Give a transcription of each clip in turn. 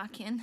rockin'.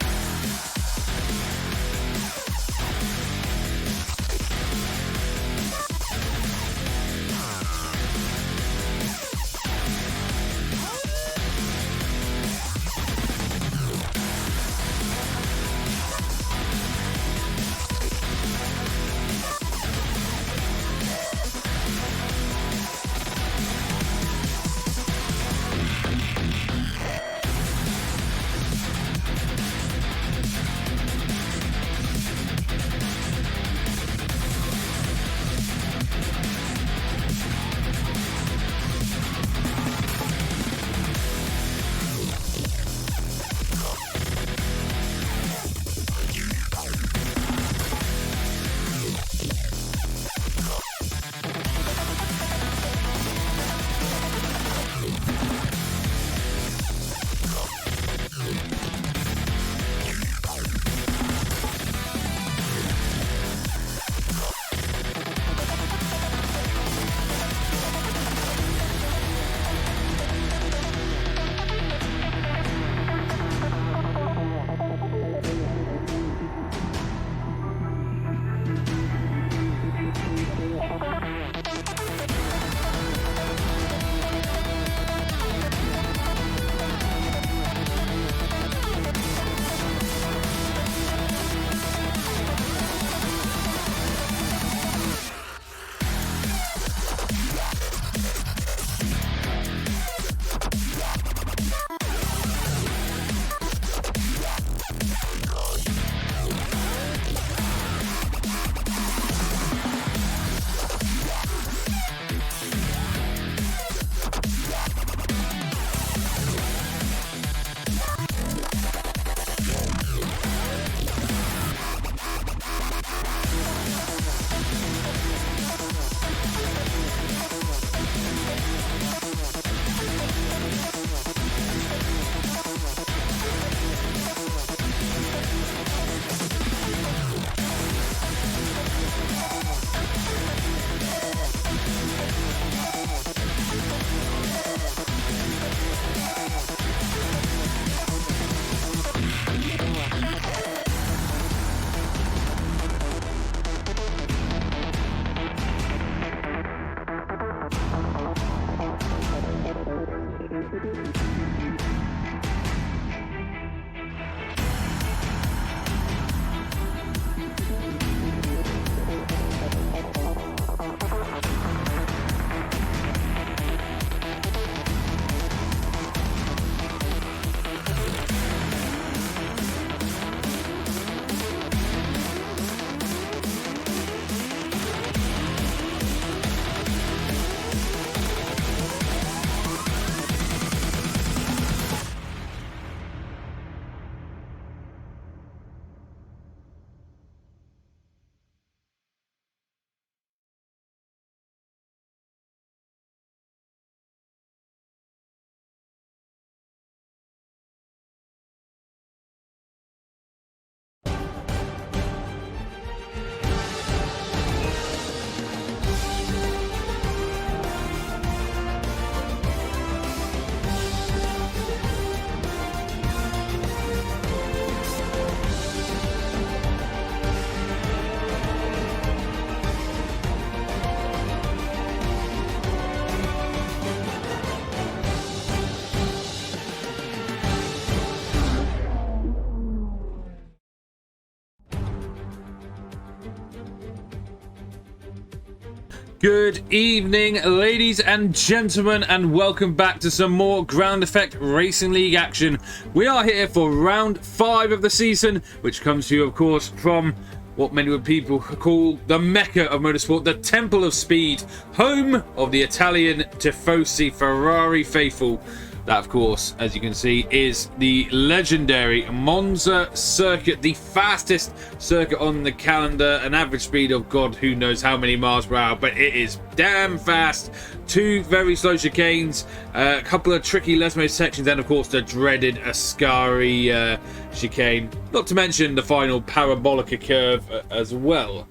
Good evening, ladies and gentlemen, and welcome back to some more Ground Effect Racing League action. We are here for round 5 of the season, which comes to you, of course, from what many people call the Mecca of motorsport, the Temple of Speed, home of the Italian Tifosi Ferrari faithful. That, of course, as you can see, is the legendary Monza circuit, the fastest circuit on the calendar, an average speed of God who knows how many miles per hour, but it is damn fast. 2 very slow chicanes, a couple of tricky Lesmo sections, and of course the dreaded Ascari chicane, not to mention the final Parabolica curve as well.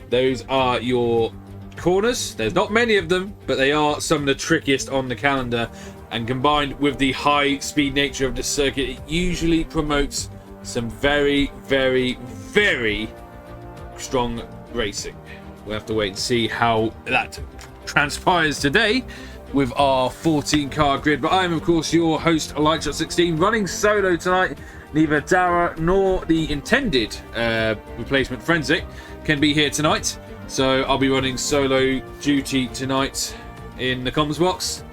Those are your corners. There's not many of them, but they are some of the trickiest on the calendar. And combined with the high-speed nature of the circuit, it usually promotes some very, very, very strong racing. We'll have to wait and see how that transpires today with our 14-car grid. But I am, of course, your host, Lightshot16, running solo tonight. Neither Dara nor the intended replacement Forensic can be here tonight. So I'll be running solo duty tonight in the comms box.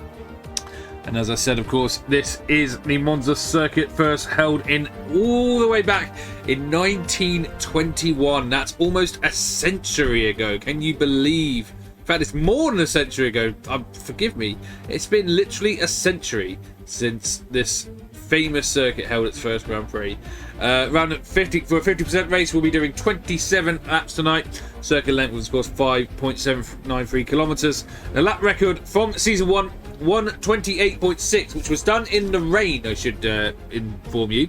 And as I said, of course, this is the Monza circuit, first held in all the way back in 1921. That's almost a century ago. Can you believe? In fact, it's more than a century ago. Forgive me. It's been literally a century since this famous circuit held its first Grand Prix. Around 50 for a 50% race, we'll be doing 27 laps tonight. Circuit length was, of course, 5.793 kilometers. The lap record from season 1, 128.6, which was done in the rain, I should inform you.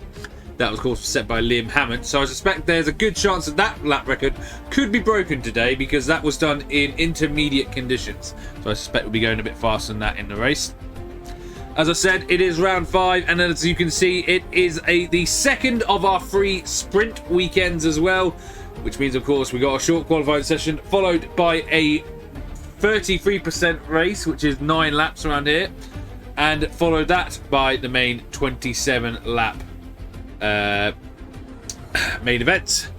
That was, of course, set by Liam Hammond. So I suspect there's a good chance that that lap record could be broken today, because that was done in intermediate conditions. So I suspect we'll be going a bit faster than that in the race. As I said, it is round 5, and as you can see, it is the second of our 3 sprint weekends as well, which means, of course, we got a short qualifying session followed by a 33% race, which is 9 laps around here, and followed that by the main 27 lap main event.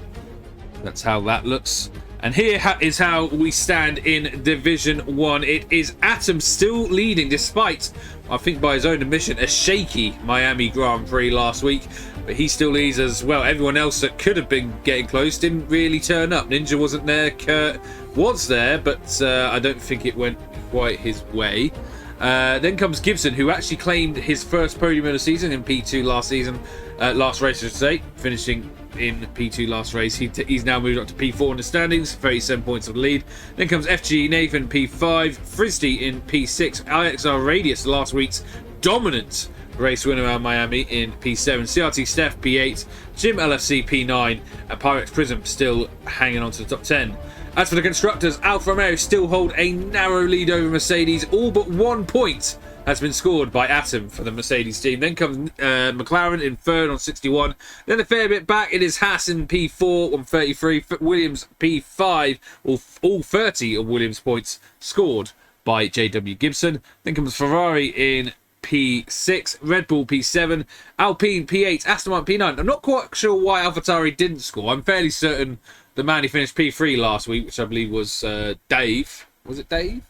That's how that looks. And here is how we stand in Division 1. It is Atom still leading, despite, I think by his own admission, a shaky Miami Grand Prix last week. But he still leads as well. Everyone else that could have been getting close didn't really turn up. Ninja wasn't there. Kurt was there, but I don't think it went quite his way. Then comes Gibson, who actually claimed his first podium of the season in P2 last season. Last race, I should say, finishing in P2 last race. He's now moved up to P4 in the standings, 37 points of the lead. Then comes FG Nathan, P5, Frisdy in P6, IXR Radius, last week's dominant race winner around Miami, in P7, CRT Steph P8, Jim LFC P9, and Pyrex Prism still hanging on to the top 10. As for the constructors, Alfa Romeo still hold a narrow lead over Mercedes. All but 1 point has been scored by Atom for the Mercedes team. Then comes McLaren in third on 61. Then a fair bit back, it is Haas in P4 on 33. Williams P5, all 30 of Williams' points scored by JW Gibson. Then comes Ferrari in P6, Red Bull P7, Alpine P8, Aston Martin P9. I'm not quite sure why AlphaTauri didn't score. I'm fairly certain the man who finished P3 last week, which I believe was Dave. Was it Dave?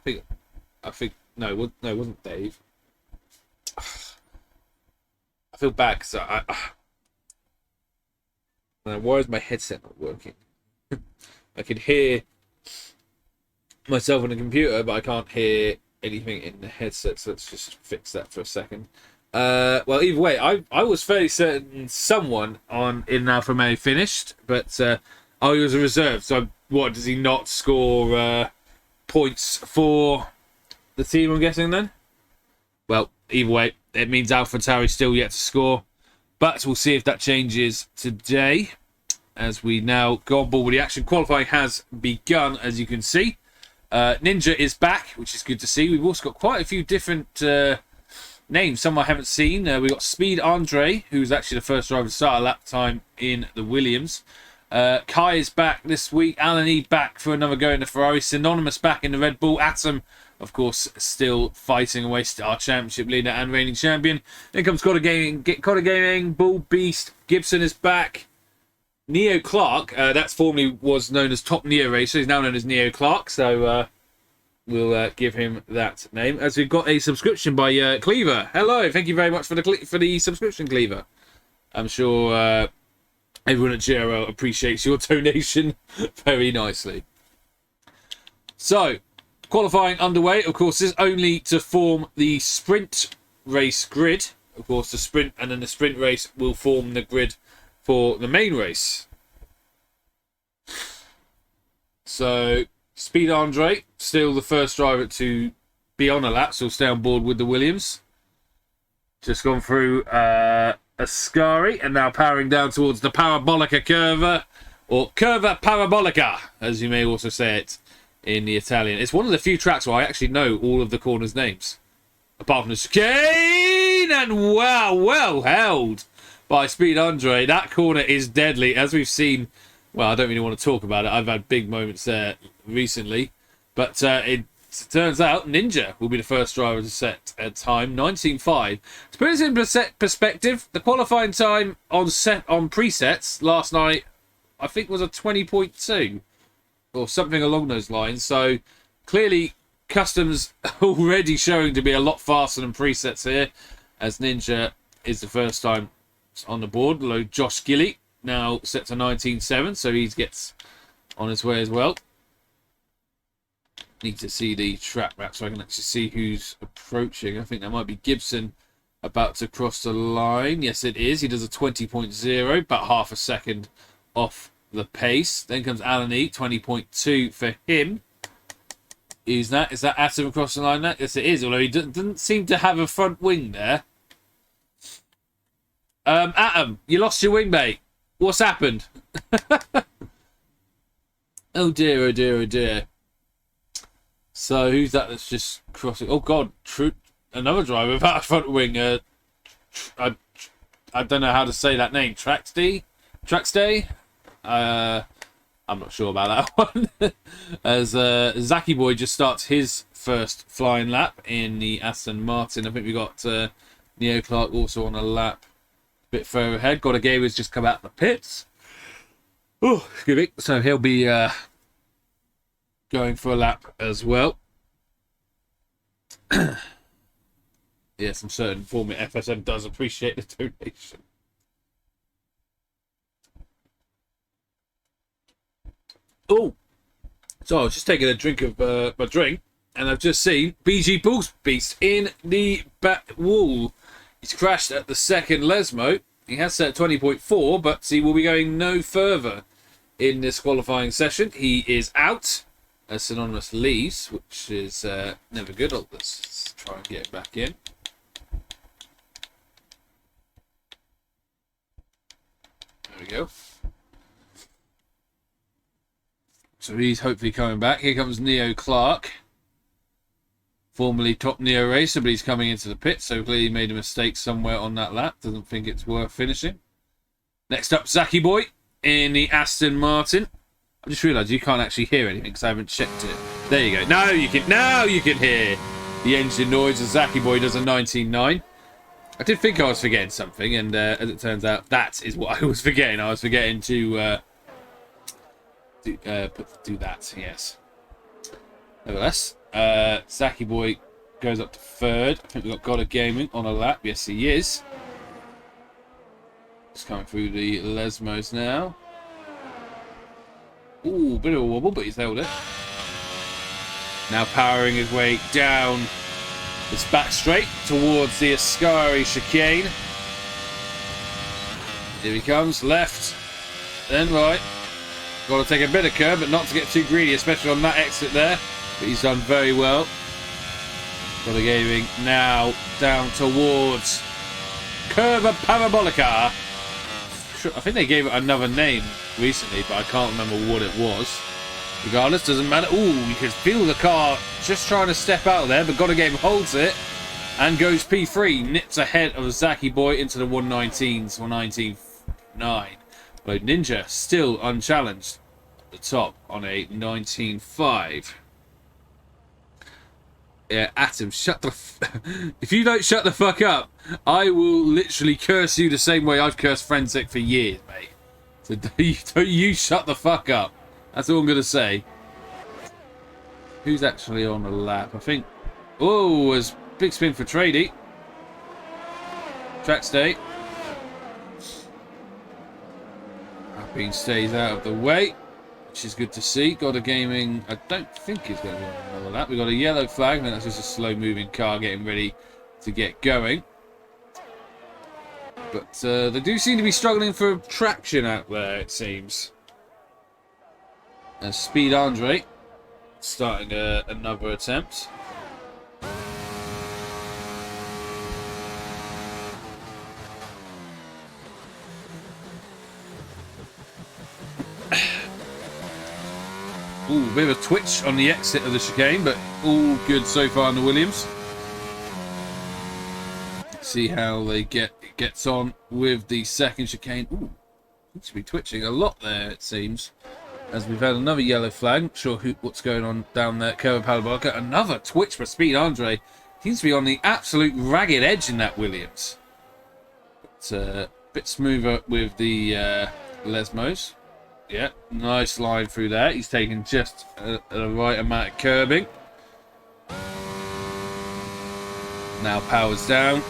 I think. No, it wasn't Dave. I feel bad because why is my headset not working? I can hear myself on the computer, but I can't hear anything in the headset, so let's just fix that for a second. Well, either way, I was fairly certain someone in Alfa Romeo finished, but he was a reserve. So what, does he not score points for the team, I'm guessing, then? Well, either way, it means AlphaTauri still yet to score, but we'll see if that changes today as we now go on board with the action. Qualifying has begun, as you can see. Ninja is back, which is good to see. We've also got quite a few different names, some I haven't seen. We've got Speed Andre, who's actually the first driver to start a lap time in the Williams. Kai is back this week. Alan E back for another go in the Ferrari. Synonymous back in the Red Bull. Atom, of course, still fighting away, our championship leader and reigning champion. Then comes Cotter Gaming, Bull Beast. Gibson is back. Neo Clark, that's formerly was known as Top Neo Racer. He's now known as Neo Clark, so we'll give him that name. As we've got a subscription by Cleaver. Hello, thank you very much for the subscription, Cleaver. I'm sure everyone at GRL appreciates your donation very nicely. So, qualifying underway. Of course, this is only to form the sprint race grid. Of course, the sprint and then the sprint race will form the grid for the main race. So, Speed Andre, still the first driver to be on a lap, so stay on board with the Williams. Just gone through Ascari and now powering down towards the Parabolica Curva, or Curva Parabolica, as you may also say it in the Italian. It's one of the few tracks where I actually know all of the corners' names. apart from the chicane, and wow, well held by Speed Andre. That corner is deadly, as we've seen. Well, I don't really want to talk about it. I've had big moments there recently, but it turns out Ninja will be the first driver to set a time 19.5. To put this in perspective, the qualifying time on presets last night, I think, was a 20.2 or something along those lines. So clearly, customs already showing to be a lot faster than presets here, as Ninja is the first time on the board. Although Josh Gilly now set to 19.7, so he gets on his way as well. Need to see the track map so I can actually see who's approaching. I think that might be Gibson about to cross the line. Yes, it is. He does a 20.0, about half a second off the pace. Then comes Alan E, 20.2 for him. Is that Atom across the line? Yes, it is, although he doesn't seem to have a front wing there. Atom, you lost your wing, mate. What's happened? Oh dear, oh dear, oh dear. So who's that that's just crossing? Oh God, another driver without a front wing. I don't know how to say that name. Traxday? I'm not sure about that one. As Zaki Boy just starts his first flying lap in the Aston Martin. I think we got Neo Clark also on a lap a bit further ahead. Gotta has just come out of the pits. Oh, excuse me. So he'll be going for a lap as well. Yes, I'm certain Formula FSM does appreciate the donation. Oh, so I was just taking a drink of my drink, and I've just seen BG Bulls Beast in the back wall. He's crashed at the second Lesmo. He has set 20.4, but he will be going no further in this qualifying session. He is out as Synonymous leaves, which is never good. Let's try and get back in. There we go. So he's hopefully coming back. Here comes Neo Clark, formerly top Neo racer, but he's coming into the pit, so clearly he made a mistake somewhere on that lap. Doesn't think it's worth finishing. Next up, Zaki Boy in the Aston Martin. I just realised you can't actually hear anything because I haven't checked it. There you go. Now you can hear the engine noise as Zaki Boy does a 19.9. I did think I was forgetting something, and as it turns out, that is what I was forgetting. I was forgetting to do that, yes. Nevertheless, Zaki Boy goes up to third. I think we've got Gotta Gaming on a lap. Yes, he is. Just coming through the Lesmos now. Ooh, bit of a wobble, but he's held it. Now powering his way down this back straight towards the Ascari chicane. Here he comes, left, then right. Got to take a bit of curve, but not to get too greedy, especially on that exit there. But he's done very well. Got a gaming now down towards Curva Parabolica. I think they gave it another name recently, but I can't remember what it was. Regardless, doesn't matter. Ooh, you can feel the car just trying to step out there, but Gotta Game holds it and goes P3. Nips ahead of Zaki Boy into the 119s, 119.9. But Ninja still unchallenged at the top on a 19.5. Yeah, Atom, shut the if you don't shut the fuck up, I will literally curse you the same way I've cursed Forensic for years, mate. So don't you shut the fuck up. That's all I'm going to say. Who's actually on the lap? I think... Oh, there's big spin for Trady. Track stay. Alpine stays out of the way, which is good to see. Got a gaming... I don't think he's going to be on another lap. We've got a yellow flag, and that's just a slow-moving car getting ready to get going. But they do seem to be struggling for traction out there, it seems. And Speed Andre starting another attempt. Ooh, bit of a twitch on the exit of the chicane, but all good so far in the Williams. see how they gets on with the second chicane. Ooh, seems to be twitching a lot there, it seems. As we've had another yellow flag. Not sure what's going on down there. Curva Parabolika. Another twitch for Speed Andre. Seems to be on the absolute ragged edge in that Williams. But a bit smoother with the Lesmos. Yeah, nice line through there. He's taking just the right amount of curbing. Now powers down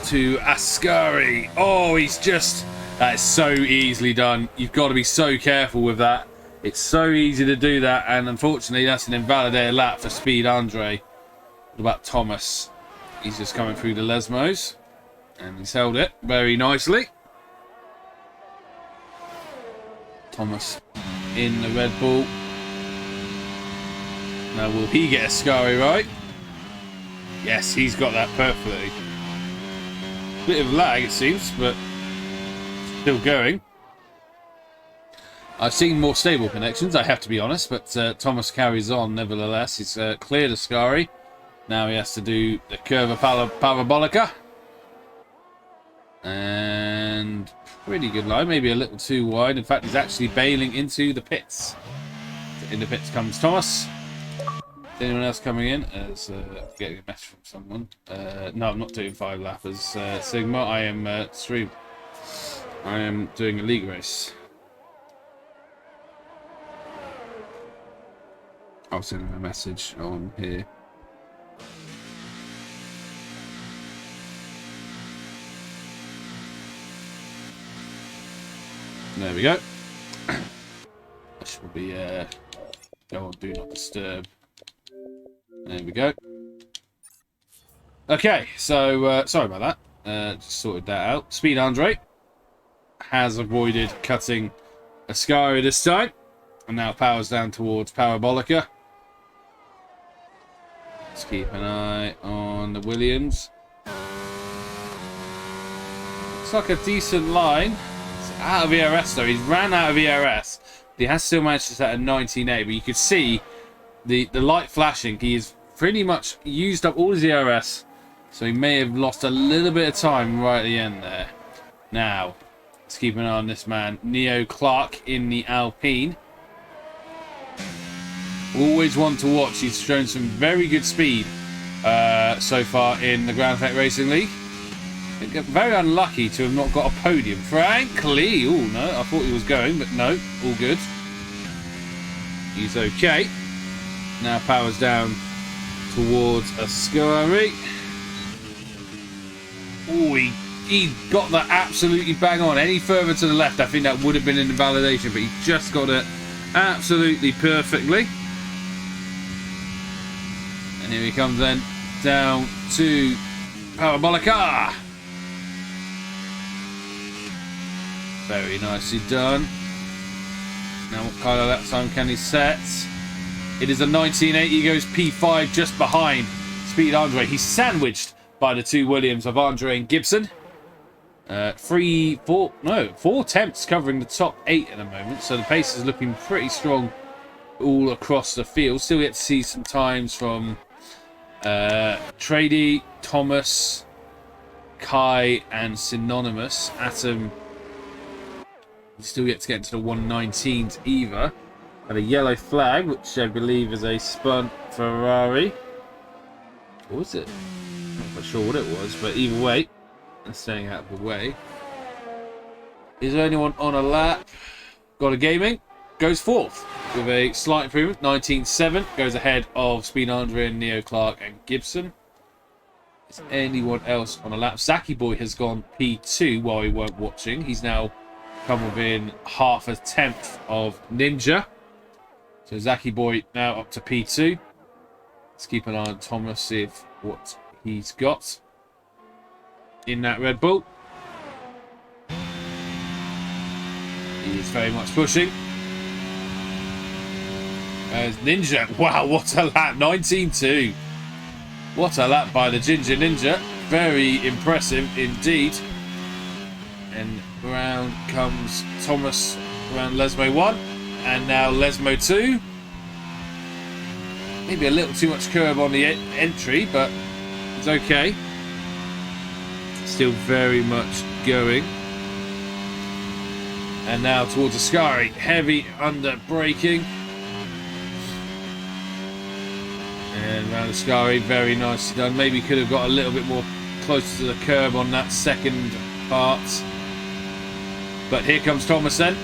to Ascari. Oh, he's just... That is so easily done. You've got to be so careful with that. It's so easy to do that, and unfortunately that's an invalidated lap for Speed Andre. What about Thomas? He's just coming through the Lesmos, and he's held it very nicely. Thomas in the Red Bull. Now will he get Ascari right? Yes, he's got that perfectly. Bit of lag it seems, but still going. I've seen more stable connections, I have to be honest, but Thomas carries on nevertheless. He's cleared Ascari. Now he has to do the Curva Parabolica. And pretty good line, maybe a little too wide. In fact, he's actually bailing into the pits. In the pits comes Thomas. Is anyone else coming in? As getting a message from someone. No, I'm not doing 5 lappers. Sigma, I am stream. I am doing a league race. I'll send him a message on here. There we go. I should be go on do not disturb. There we go. Okay, so sorry about that. Just sorted that out. Speed Andre has avoided cutting Ascari this time, and now powers down towards Parabolica. Let's keep an eye on the Williams. Looks like a decent line. It's out of ERS though. He's ran out of ERS. He has still managed to set a 19.8, but you could see the light flashing. He's pretty much used up all his ERS, so he may have lost a little bit of time right at the end there. Now, let's keep an eye on this man, Neo Clark in the Alpine. Always one to watch. He's shown some very good speed so far in the Ground Effect Racing League. Very unlucky to have not got a podium. Frankly, oh no, I thought he was going, but no, all good. He's okay. Now powers down towards Ascari. Oh, he got that absolutely bang on. Any further to the left, I think that would have been an invalidation, but he just got it absolutely perfectly. And here he comes then down to Parabolica. Very nicely done. Now what kind of lap time can he set? It is a 19.8. He goes P5 just behind Speed Andre. He's sandwiched by the two Williams of Andre and Gibson. 4 attempts covering the top 8 at the moment. So the pace is looking pretty strong all across the field. Still get to see some times from Trady, Thomas, Kai and Synonymous. Atom, you still get to get into the 119s either. And a yellow flag, which I believe is a spun Ferrari. What was it? Not quite sure what it was, but either way, and staying out of the way. Is there anyone on a lap? Got a Gaming. Goes fourth with a slight improvement. 19.7. Goes ahead of Speed Andre and Neo Clark and Gibson. Is anyone else on a lap? Zaki Boy has gone P2 while we weren't watching. He's now come within half a tenth of Ninja. So Zaki Boy now up to P2. Let's keep an eye on Thomas, see if what he's got in that Red Bull. He is very much pushing. As Ninja, wow, what a lap, 19.2. What a lap by the Ginger Ninja. Very impressive indeed. And round comes Thomas around Lesmo 1. And now Lesmo 2. Maybe a little too much curb on the entry, but it's okay. still very much going. And now towards Ascari, heavy under braking. And around Ascari, very nicely done. Maybe could have got a little bit more closer to the curb on that second part. But here comes Thomas then.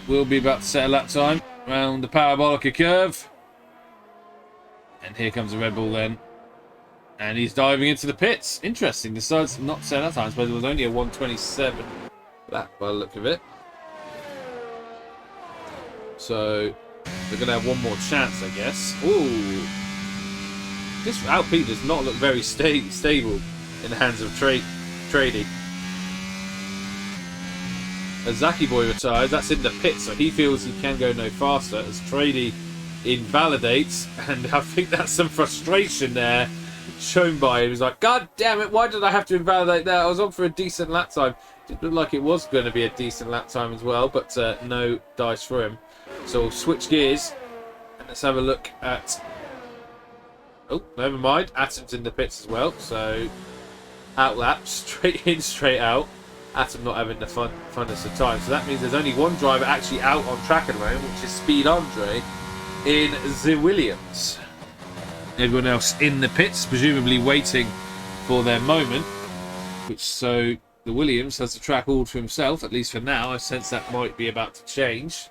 Will be about to set a lap time around the Parabolica curve. And here comes the Red Bull then. And he's diving into the pits. Interesting. Decides not to set that time, but it was only a 1:27 lap by the look of it. So they're going to have one more chance, I guess. Ooh. This Alpine does not look very stable in the hands of Trady. As Zaki Boy retires, that's in the pit, so he feels he can go no faster as Trady invalidates, and I think that's some frustration there shown by him. He's like, God damn it, why did I have to invalidate that? I was on for a decent lap time. It looked like it was going to be a decent lap time as well, but no dice for him. So we'll switch gears and let's have a look at... Oh, never mind. Atom's in the pits as well, so out lap, straight in, straight out. Atom not having the funnest of time. So that means there's only one driver actually out on track at the moment, which is Speed Andre in the Williams. Everyone else in the pits, presumably waiting for their moment. So the Williams has the track all to himself, at least for now. I sense that might be about to change,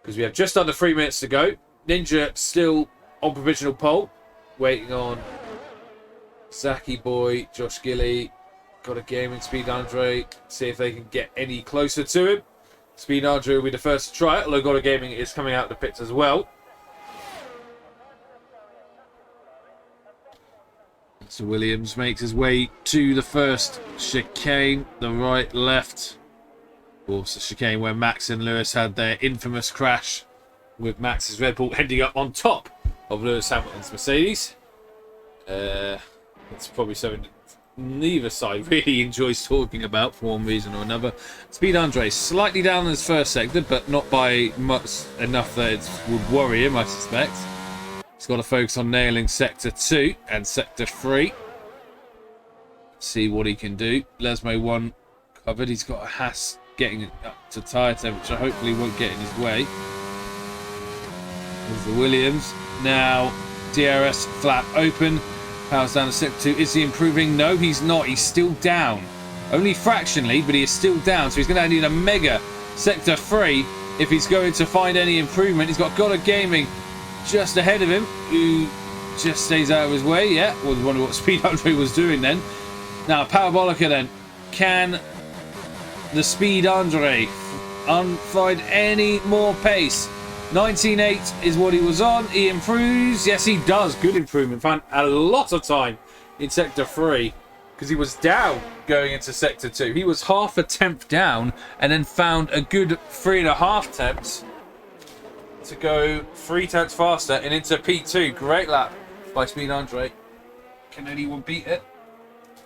because we have just under 3 minutes to go. Ninja still on provisional pole, waiting on Zaki Boy, Josh Gilly. Got a game in Speed Andre. See if they can get any closer to him. Speed Andre will be the first to try it, although Got a Gaming is coming out of the pits as well. So Williams makes his way to the first chicane, the right, left. Of course, the chicane where Max and Lewis had their infamous crash, with Max's Red Bull ending up on top of Lewis Hamilton's Mercedes. It's probably something neither side really enjoys talking about for one reason or another. Speed Andre slightly down in his first sector, but not by much enough that it would worry him, I suspect. He's got to focus on nailing sector 2 and sector 3. See what he can do. Lesmo 1 covered. He's got a Haas getting up to tyre temperature. Hopefully won't get in his way. There's the Williams. Now DRS flap open. Powers down to sector 2. Is he improving? No, he's not. He's still down. Only fractionally, but he is still down. So he's going to need a mega sector 3 if he's going to find any improvement. He's got a Gaming just ahead of him, who just stays out of his way. Yeah, was wondering what Speed Andre was doing then. Now, Parabolica then. Can the Speed Andre find any more pace? 19.8 is what he was on. He improves. Yes, he does. Good improvement. Found a lot of time in sector 3 because he was down going into sector 2. He was half a tenth down and then found a good 3.5 tenths to go 3 tenths faster and into P2. Great lap by Speed Andre. Can anyone beat it?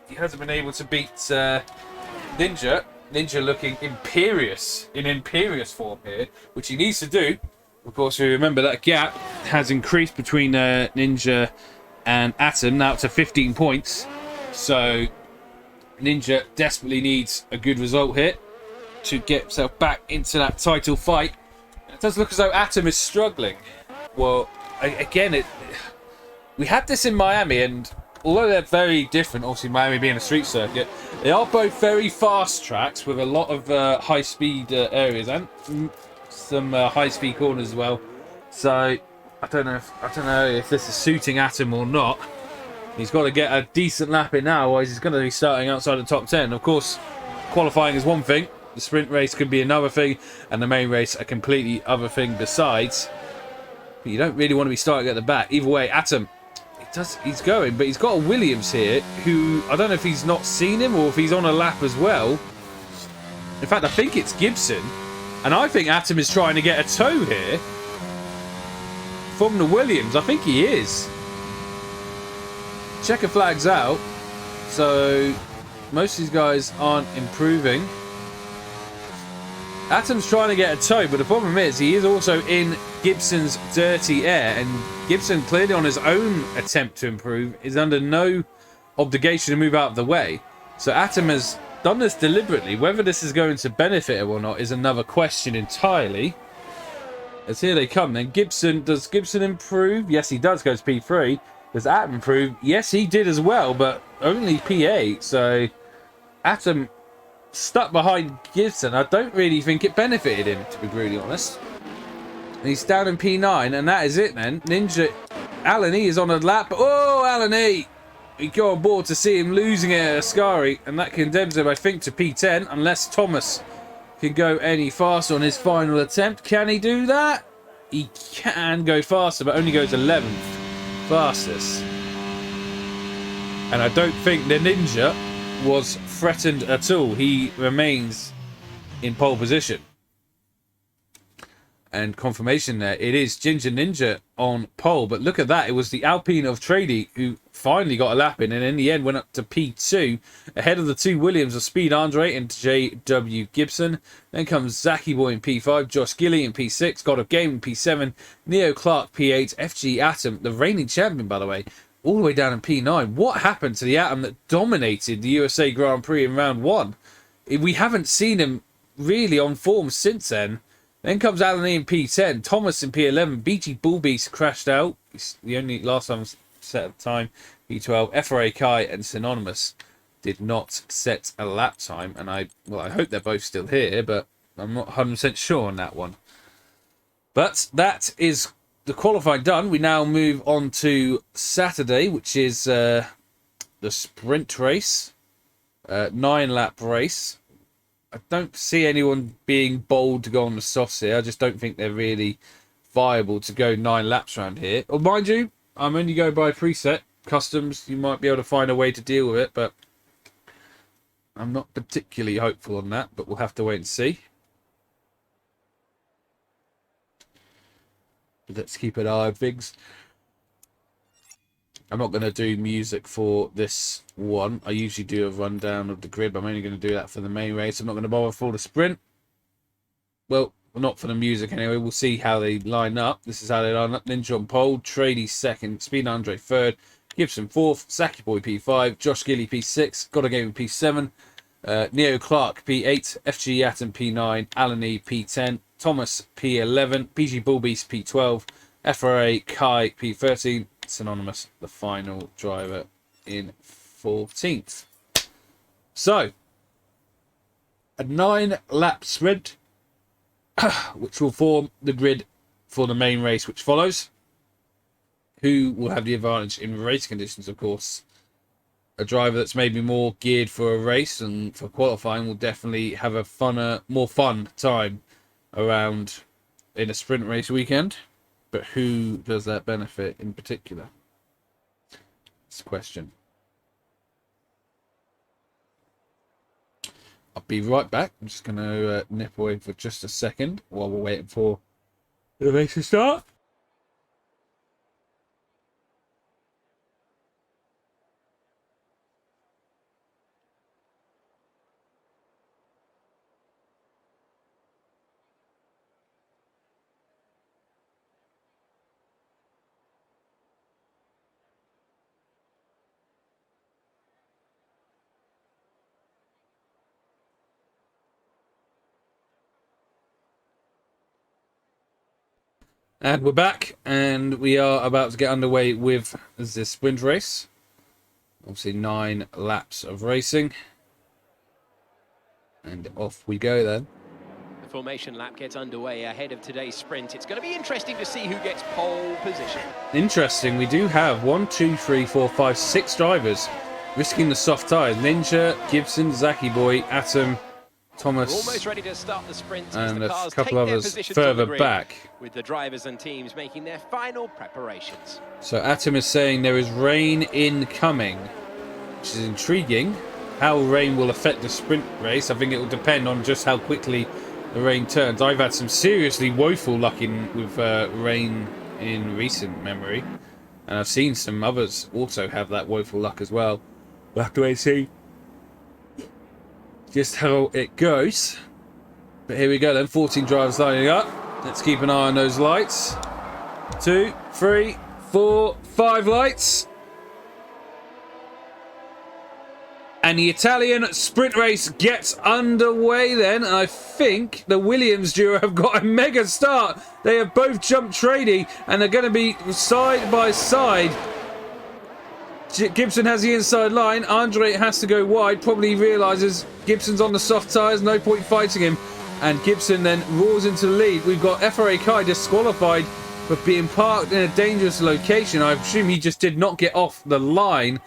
He hasn't been able to beat Ninja. Ninja looking imperious, in imperious form here, which he needs to do. Of course, we remember that gap has increased between Ninja and Atom, now up to 15 points. So Ninja desperately needs a good result here to get himself back into that title fight. It does look as though Atom is struggling. Well, again, we had this in Miami, and although they're very different, obviously Miami being a street circuit, they are both very fast tracks with a lot of high-speed areas and some high-speed corners as well. So I don't know if this is suiting Atom or not. He's got to get a decent lap in now, otherwise he's going to be starting outside the top 10. Of course, qualifying is one thing. The sprint race could be another thing, and the main race a completely other thing besides. But you don't really want to be starting at the back. Either way, Atom, he's going, but he's got a Williams here who, I don't know if he's not seen him or if he's on a lap as well. In fact, I think it's Gibson, and I think Atom is trying to get a tow here from the Williams. I think he is. Checker flags out, so most of these guys aren't improving. Atom's trying to get a tow, but the problem is he is also in Gibson's dirty air, and Gibson, clearly on his own attempt to improve, is under no obligation to move out of the way. So Atom has done this deliberately. Whether this is going to benefit him or not is another question entirely. As here they come then. Gibson, does Gibson improve? Yes, he does, goes P3. Does Atom improve? Yes, he did as well, but only P8. So Atom stuck behind Gibson. I don't really think it benefited him, to be brutally honest. And he's down in P9, and that is it then. Ninja, Alan E is on a lap. Oh, Alan E! We go on board to see him losing it at Ascari, and that condemns him, I think, to P10, unless Thomas can go any faster on his final attempt. Can he do that? He can go faster, but only goes 11th fastest. And I don't think the Ninja was threatened at all. He remains in pole position. And confirmation there, it is Ginger Ninja on pole. But look at that, it was the Alpine of Trady who finally got a lap in, and in the end went up to P2, ahead of the two Williams of Speed Andre and JW Gibson. Then comes Zachy Boy in P5, Josh Gilly in P6, God of Game in P7, Neo Clark P8, FG Atom, the reigning champion by the way, all the way down in P9. What happened to the Atom that dominated the USA Grand Prix in round 1? We haven't seen him really on form since then. Then comes Alan E in P10, Thomas in P11, BG Bullbeast crashed out. It's the only last time set of time. P12, FRA Kai and Synonymous did not set a lap time. And I hope they're both still here, but I'm not 100% sure on that one. But that is the qualifying done. We now move on to Saturday, which is the sprint race, 9-lap race. I don't see anyone being bold to go on the softs here. I just don't think they're really viable to go 9 laps around here. Or mind you, I'm only going by preset. Customs, you might be able to find a way to deal with it, but I'm not particularly hopeful on that, but we'll have to wait and see. Let's keep an eye on things. I'm not going to do music for this one. I usually do a rundown of the grid, but I'm only going to do that for the main race. I'm not going to bother for the sprint. Well, not for the music anyway. We'll see how they line up. This is how they line up. Ninja on pole, Trady second, Speed Andre third, Gibson fourth, Zachy Boy P5, Josh Gilly P6, Got a Game P7, Neo Clark P8, FG Atom P9, Alan E P10, Thomas P11, PG Bullbeast P12, FRA Kai P13, Synonymous, the final driver, in 14th. So, a 9-lap sprint, which will form the grid for the main race which follows. Who will have the advantage in race conditions, of course. A driver that's maybe more geared for a race and for qualifying will definitely have a more fun time around in a sprint race weekend. But who does that benefit in particular? It's a question. I'll be right back. I'm just going to nip away for just a second while we're waiting for the race to start. And we're back, and we are about to get underway with the sprint race. Obviously 9 laps of racing. And off we go then. The formation lap gets underway ahead of today's sprint. It's going to be interesting to see who gets pole position. Interesting, we do have 6 drivers risking the soft tyres. Ninja, Gibson, Zachy Boy, Atom, Thomas, almost ready to start the sprint and a couple others further back. With the drivers and teams making their final preparations. So Atom is saying there is rain incoming, which is intriguing. How rain will affect the sprint race, I think it will depend on just how quickly the rain turns. I've had some seriously woeful luck with rain in recent memory, and I've seen some others also have that woeful luck as well. We'll have to wait and see just how it goes. But here we go then, 14 drivers lining up. Let's keep an eye on those lights. 2, 3, 4, 5 lights. And the Italian sprint race gets underway then. I think the Williams duo have got a mega start. They have both jumped Trady and they're going to be side by side. Gibson has the inside line. Andre has to go wide. Probably realises Gibson's on the soft tyres. No point fighting him. And Gibson then roars into the lead. We've got FRA Kai disqualified for being parked in a dangerous location. I assume he just did not get off the line.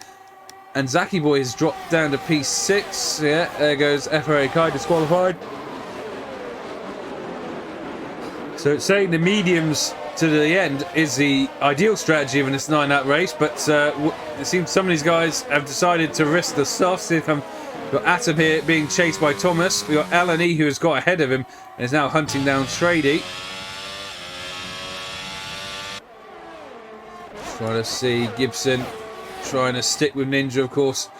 And Zaki Boy has dropped down to P6. Yeah, there goes FRA Kai disqualified. So it's saying the mediums to the end is the ideal strategy in this 9-lap race, but it seems some of these guys have decided to risk the softs. We've got Atom here being chased by Thomas. We've got L&E who has got ahead of him and is now hunting down Trady. Trying to see Gibson trying to stick with Ninja, of course.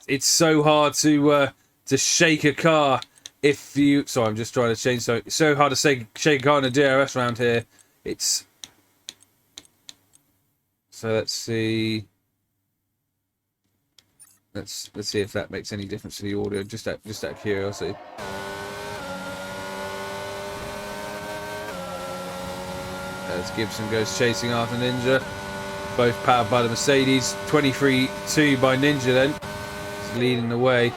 It's so hard to shake a car if you... Sorry, I'm just trying to change. So it's so hard to shake a car in a DRS round here. It's... So let's see... Let's see if that makes any difference to the audio, just out of curiosity. As Gibson goes chasing after Ninja. Both powered by the Mercedes. 23-2 by Ninja then. He's leading the way.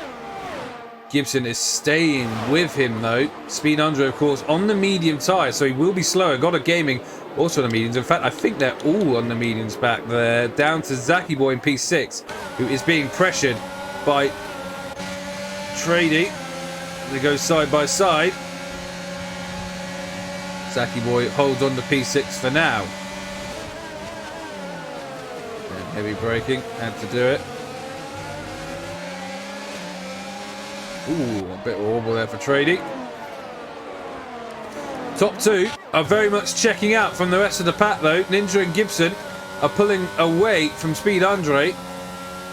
Gibson is staying with him though. Speed Andre, of course, on the medium tyre, so he will be slower. Got a Gaming also on the mediums. In fact, I think they're all on the mediums back there. Down to Zaki Boy in P6, who is being pressured by Trady. They go side by side. Zaki Boy holds on to P6 for now. And heavy braking, had to do it. Ooh, a bit horrible there for Trady. Top two are very much checking out from the rest of the pack though. Ninja and Gibson are pulling away from Speed Andre.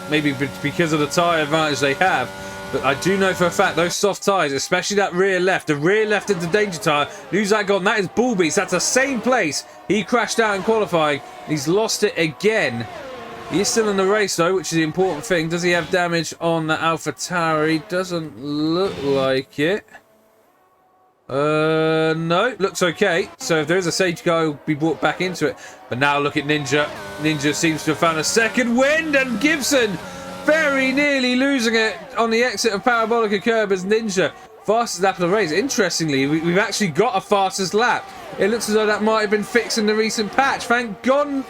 Maybe because of the tyre advantage they have. But I do know for a fact those soft tyres, especially that rear left, the rear left into danger tyre, who's that gone? That is Bullbeats. That's the same place he crashed out in qualifying. He's lost it again. He is still in the race though, which is the important thing. Does he have damage on the AlphaTauri? Doesn't look like it. No, looks okay. So if there is a safety car, he'll be brought back into it. But now look at Ninja. Ninja seems to have found a second wind, and Gibson very nearly losing it on the exit of Parabolica curb as Ninja. Fastest lap of the race. Interestingly, we've actually got a fastest lap. It looks as though that might have been fixed in the recent patch. Thank God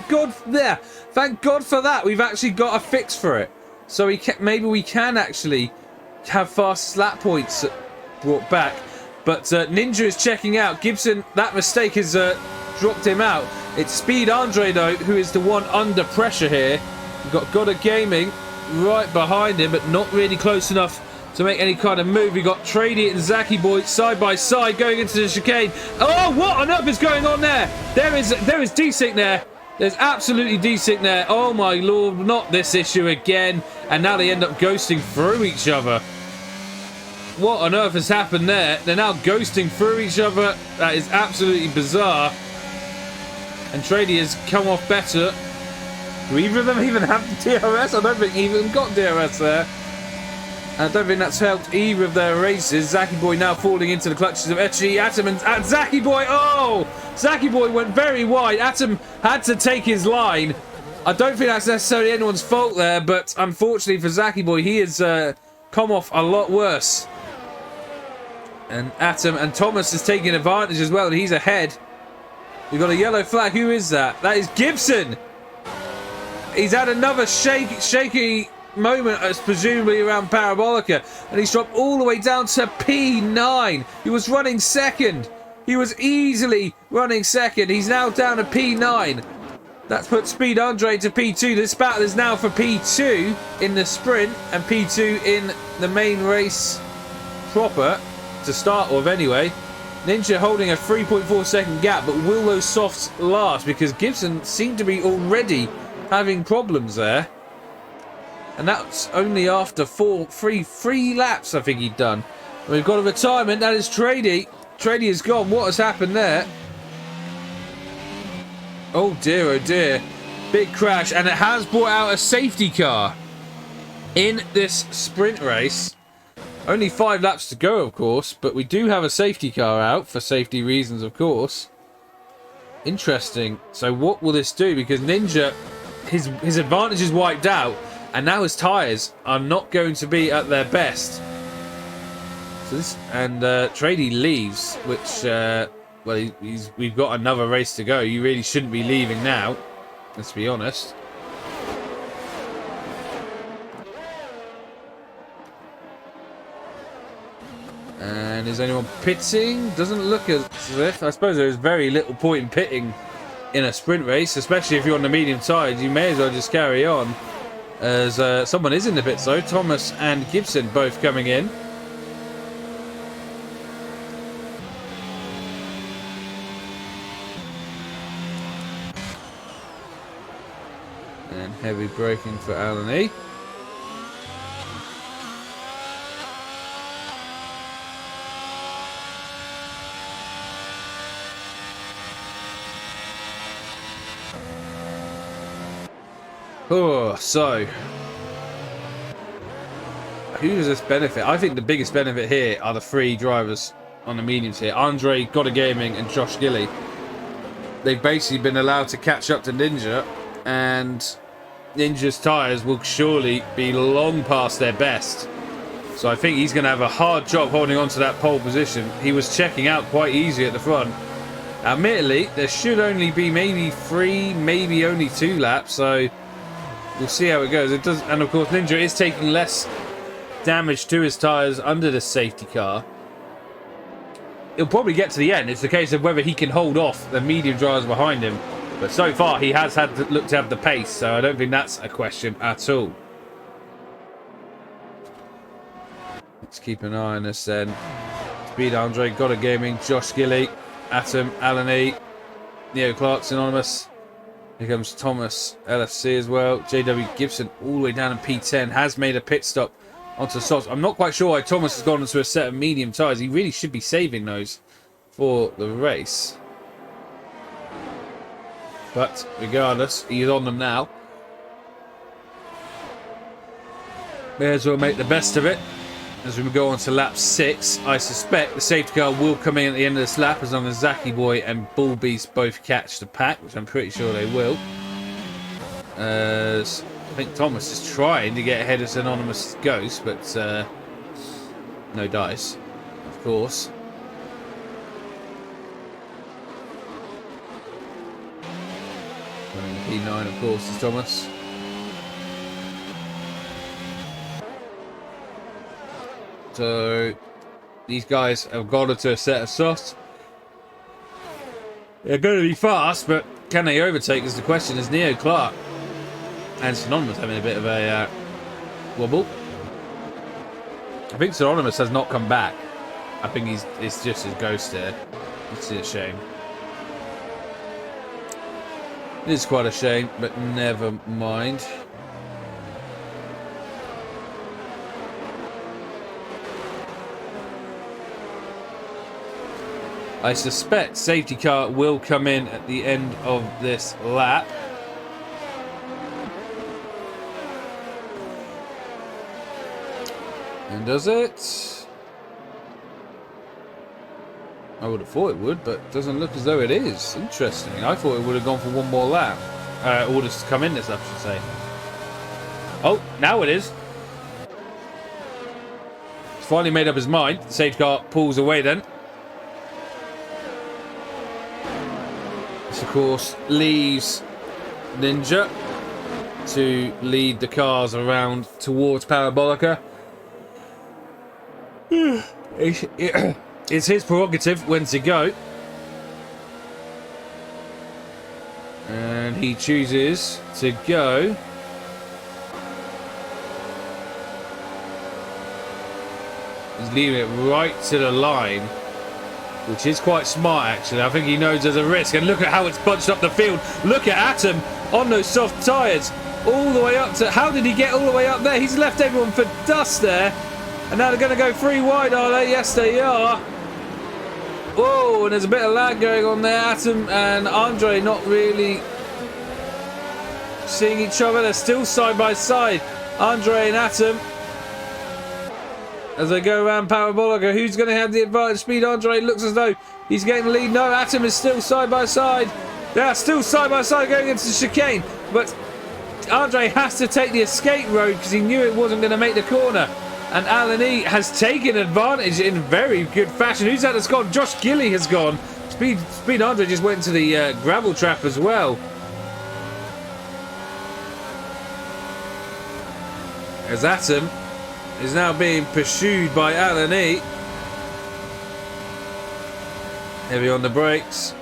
there. Thank God for that. We've actually got a fix for it. So maybe we can actually have fastest lap points brought back. But Ninja is checking out. Gibson, that mistake has dropped him out. It's Speed Andre, though, who is the one under pressure here. We've got Goddard Gaming right behind him, but not really close enough to make any kind of move. We've got Trady and Zaki Boy side by side going into the chicane. Oh, what on earth is going on there? There is desync there. There's absolutely desync there. Oh, my Lord, not this issue again. And now they end up ghosting through each other. What on earth has happened there? They're now ghosting through each other. That is absolutely bizarre. And Trady has come off better. Do either of them even have the DRS? I don't think even got DRS there. And I don't think that's helped either of their races. Zaki Boy now falling into the clutches of Etchi, Atom, and Zaki Boy. Oh! Zaki Boy went very wide. Atom had to take his line. I don't think that's necessarily anyone's fault there, but unfortunately for Zaki Boy, he has come off a lot worse. And Atom and Thomas is taking advantage as well, and he's ahead. We've got a yellow flag. Who is that? That is Gibson. He's had another shaky moment, presumably around Parabolica, and he's dropped all the way down to P9. He was running second. He was easily running second. He's now down to P9. That's put Speed Andre to P2. This battle is now for P2 in the sprint and P2 in the main race proper. To start with anyway. Ninja holding a 3.4 second gap, but will those softs last? Because Gibson seemed to be already having problems there. And that's only after three laps I think he'd done. We've got a retirement. That is Trady. Trady is gone. What has happened there? Oh dear, oh dear. Big crash, and it has brought out a safety car. in this sprint race. Only 5 laps to go, of course, but we do have a safety car out for safety reasons, of course. Interesting. So what will this do? Because Ninja, his advantage is wiped out, and now his tyres are not going to be at their best. So this, and Trady leaves, which well, we've got another race to go. You really shouldn't be leaving now. Let's be honest. And is anyone pitting? Doesn't look as if. I suppose there's very little point in pitting in a sprint race, especially if you're on the medium tyres. You may as well just carry on, as someone is in the pits though. Thomas and Gibson both coming in. And heavy braking for Alan E. Oh, so who does this benefit? I think the biggest benefit here are the 3 drivers on the mediums here. Andre, Gotta Gaming and Josh Gilly. They've basically been allowed to catch up to Ninja, and Ninja's tyres will surely be long past their best. So I think he's going to have a hard job holding on to that pole position. He was checking out quite easy at the front. Admittedly, there should only be maybe 3, maybe only 2 laps, so we'll see how it goes. It does, and of course, Ninja is taking less damage to his tyres under the safety car. He'll probably get to the end. It's a case of whether he can hold off the medium drivers behind him. But so far, he has had to look to have the pace, so I don't think that's a question at all. Let's keep an eye on this then. Speed Andre, Gotta Gaming, Josh Gilly, Atom, Alan E, Neo Clark, Synonymous. Here comes Thomas, LFC as well. JW Gibson all the way down in P10 has made a pit stop onto the softs. I'm not quite sure why Thomas has gone into a set of medium tyres. He really should be saving those for the race. But regardless, he's on them now. May as well make the best of it. As we go on to lap 6, I suspect the safety car will come in at the end of this lap as long as Zaki Boy and Bull Beast both catch the pack, which I'm pretty sure they will. As I think Thomas is trying to get ahead of Synonymous Ghost, but no dice, of course. Running P9, of course, is Thomas. So these guys have got into a set of softs. They're going to be fast, but can they overtake is the question. As Neo Clark and Synonymous having a bit of a wobble. I think Synonymous has not come back. I think it's just his ghost here. It's a shame. It is quite a shame, but never mind. I suspect safety car will come in at the end of this lap. And does it? I would have thought it would, but it doesn't look as though it is. Interesting. I thought it would have gone for one more lap. Orders to come in this lap, I should say. Oh, now it is. He's finally made up his mind. The safety car pulls away then. This, of course, leaves Ninja to lead the cars around towards Parabolica. It's his prerogative when to go. And he chooses to go. He's leaving it right to the line, which is quite smart, actually. I think he knows there's a risk. And look at how it's bunched up the field. Look at Atom on those soft tyres. All the way up to... How did he get all the way up there? He's left everyone for dust there. And now they're going to go 3 wide, are they? Yes, they are. Whoa, and there's a bit of lag going on there. Atom and Andre not really seeing each other. They're still side by side. Andre and Atom. As they go around Parabolica, who's going to have the advantage? Speed Andre looks as though he's getting the lead. No, Atom is still side by side. They are still side by side going into the chicane. But Andre has to take the escape road because he knew it wasn't going to make the corner. And Alan E has taken advantage in very good fashion. Who's that that's gone? Josh Gilly has gone. Speed Andre just went into the gravel trap as well. As Atom is now being pursued by Alan E. Heavy on the brakes.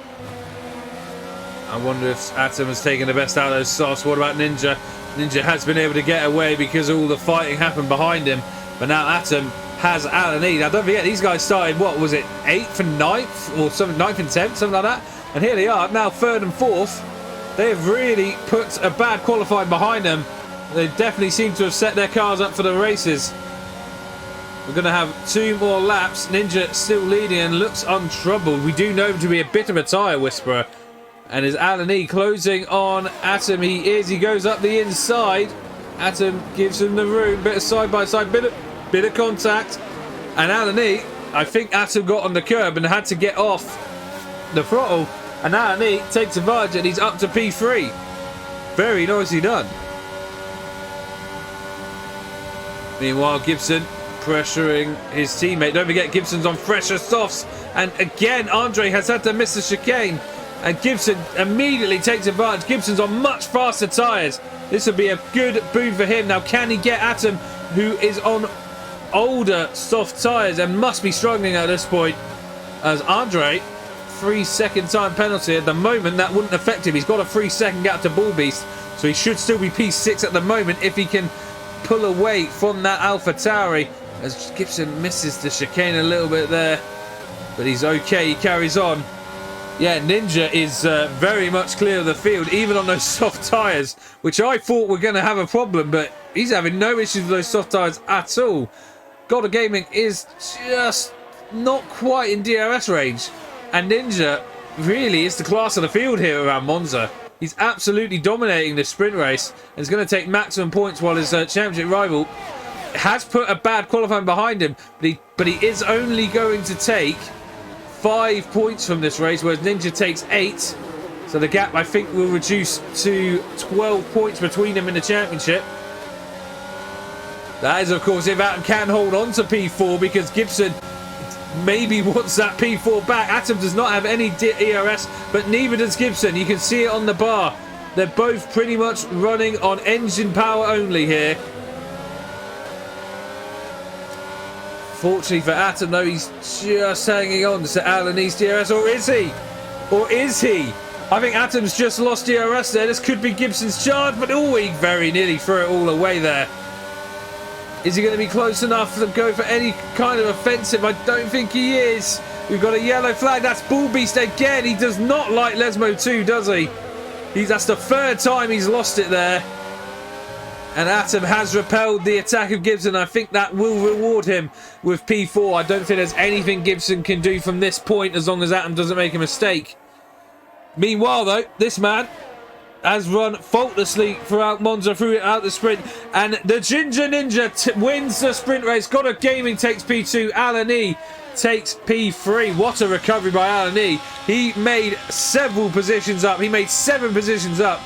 I wonder if Atom has taken the best out of those softs. What about Ninja? Ninja has been able to get away because all the fighting happened behind him. But now Atom has Alan E. Now don't forget, these guys started, what was it, 8th and 9th? Or something, 9th and 10th, something like that. And here they are, now 3rd and 4th. They have really put a bad qualifying behind them. They definitely seem to have set their cars up for the races. We're going to have 2 more laps. Ninja still leading and looks untroubled. We do know him to be a bit of a tyre whisperer. And is Alan E closing on Atom? He goes up the inside. Atom gives him the room. Bit of side-by-side, bit of contact. And Alan E, I think Atom got on the curb and had to get off the throttle. And Alan E takes advantage and he's up to P3. Very nicely done. Meanwhile, Gibson pressuring his teammate. Don't forget, Gibson's on fresher softs. And again, Andre has had to miss the chicane. And Gibson immediately takes advantage. Gibson's on much faster tyres. This would be a good boon for him. Now, can he get Atom, who is on older soft tyres and must be struggling at this point? As Andre, 3-second time penalty. At the moment, that wouldn't affect him. He's got a 3-second gap to Bull Beast. So he should still be P6 at the moment if he can pull away from that Alpha Tauri. As Gibson misses the chicane a little bit there. But he's okay. He carries on. Yeah, Ninja is very much clear of the field, even on those soft tyres, which I thought were going to have a problem, but he's having no issues with those soft tyres at all. God of Gaming is just not quite in DRS range, and Ninja really is the class of the field here around Monza. He's absolutely dominating this sprint race, and is going to take maximum points while his championship rival has put a bad qualifying behind him, but he is only going to take 5 points from this race, whereas Ninja takes 8. So the gap, I think, will reduce to 12 points between them in the championship. That is, of course, if Atom can hold on to P4, because Gibson maybe wants that P4 back. Atom does not have any ERS, but neither does Gibson. You can see it on the bar. They're both pretty much running on engine power only here. Fortunately for Atom, though, he's just hanging on to Alan E's DRS. Or is he? Or is he? I think Atom's just lost DRS there. This could be Gibson's charge, but oh, he very nearly threw it all away there. Is he going to be close enough to go for any kind of offensive? I don't think he is. We've got a yellow flag. That's Bull Beast again. He does not like Lesmo 2, does he? That's the 3rd time he's lost it there. And Atom has repelled the attack of Gibson. I think that will reward him with P4. I don't think there's anything Gibson can do from this point as long as Atom doesn't make a mistake. Meanwhile, though, this man has run faultlessly throughout Monza, throughout the sprint. And the Ginger Ninja wins the sprint race. God of Gaming takes P2. Alan E takes P3. What a recovery by Alan E. He made several positions up. He made 7 positions up.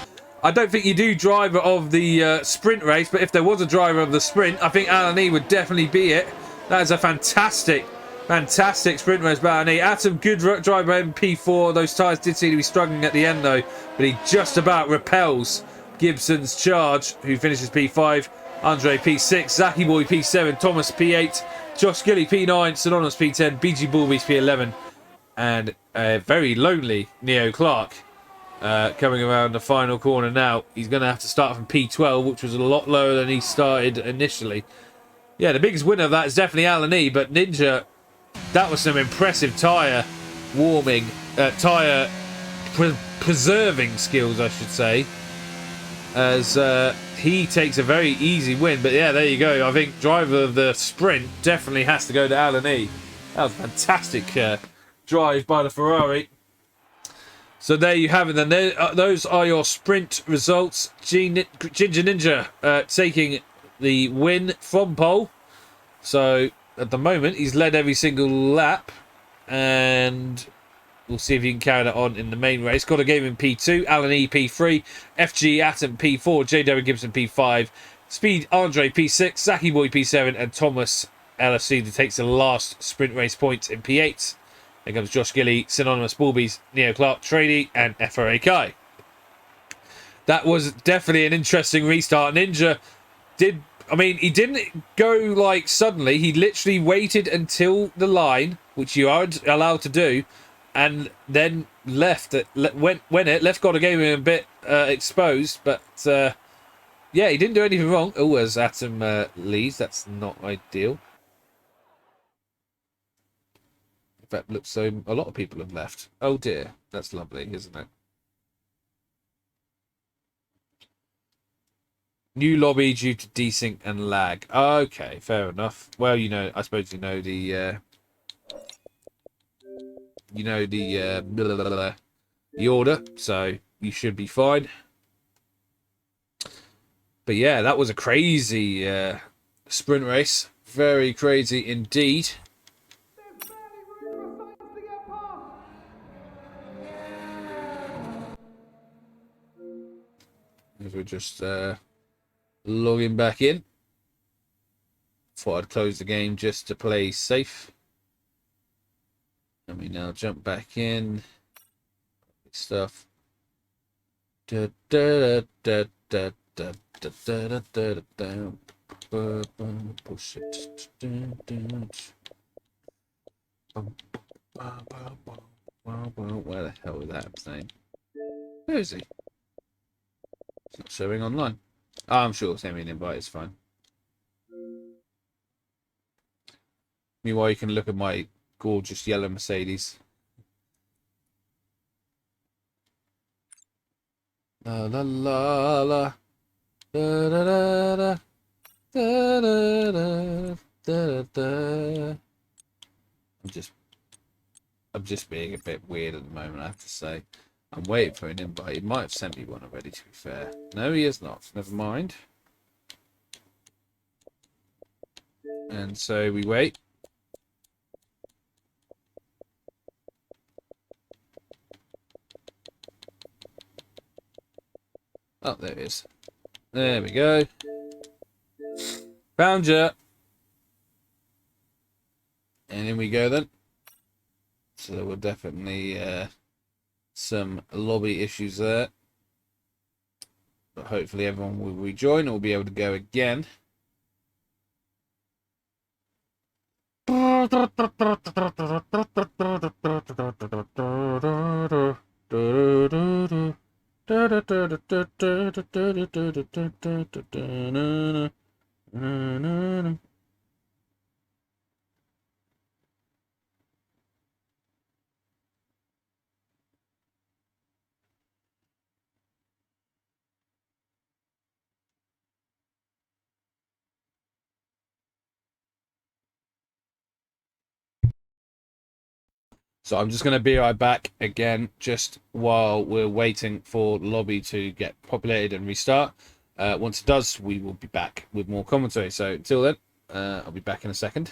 I don't think you do driver of the sprint race, but if there was a driver of the sprint, I think Alan E would definitely be it. That is a fantastic sprint race by Alan E. Atom, good driver in P4. Those tyres did seem to be struggling at the end, though, but he just about repels Gibson's charge, who finishes P5. Andre P6, Zaki Boy P7, Thomas P8, Josh Gilly P9, Synonymous P10, BG Bullbeast P11, and a very lonely Neo Clark. Coming around the final corner now. He's going to have to start from P12, which was a lot lower than he started initially. Yeah, the biggest winner of that is definitely Alan E, but Ninja, that was some impressive tyre warming, tyre preserving skills, I should say, as he takes a very easy win. But yeah, there you go. I think driver of the sprint definitely has to go to Alan E. That was a fantastic drive by the Ferrari. So there you have it then. Those are your sprint results. Ginger Ninja taking the win from pole. So at the moment, he's led every single lap, and we'll see if he can carry that on in the main race. Got a game in P2, Alan E P3, FG Atom P4, JW Gibson P5, Speed Andre P6, Saki Boy P7, and Thomas LFC that takes the last sprint race points in P8. Then comes Josh Gilly, Synonymous Bulbies, Neo Clark, Trady, and FRA Kai. That was definitely an interesting restart. Ninja he didn't go like suddenly. He literally waited until the line, which you are allowed to do, and then left. Left got a game a bit exposed, but yeah, he didn't do anything wrong. Oh, as Atom leads, that's not ideal. In fact, looks so a lot of people have left. Oh dear, that's lovely, isn't it? New lobby due to desync and lag. Okay, fair enough. Well, I suppose the the order, so you should be fine. But yeah, that was a crazy sprint race. Very crazy indeed. As we're just logging back in. Thought I'd close the game just to play safe. Let me now jump back in. Stuff. Da, da, da, da, da, da, da, da, da, da. Push it. Where the hell is that name? Where is he? It's not showing online. Oh, I'm sure send me an invite, it's fine. Meanwhile, you can look at my gorgeous yellow Mercedes. La la la la. Da da da da. Da da da da da. I'm just being a bit weird at the moment, I have to say. I'm waiting for an invite. He might have sent me one already, to be fair. No, he has not. Never mind. And so we wait. Oh, there it is. There we go. Found you. And in we go then. So there were definitely some lobby issues there. But hopefully everyone will rejoin and we'll be able to go again. So I'm just going to be right back again, just while we're waiting for the lobby to get populated and restart. Once it does, we will be back with more commentary. So until then, I'll be back in a second.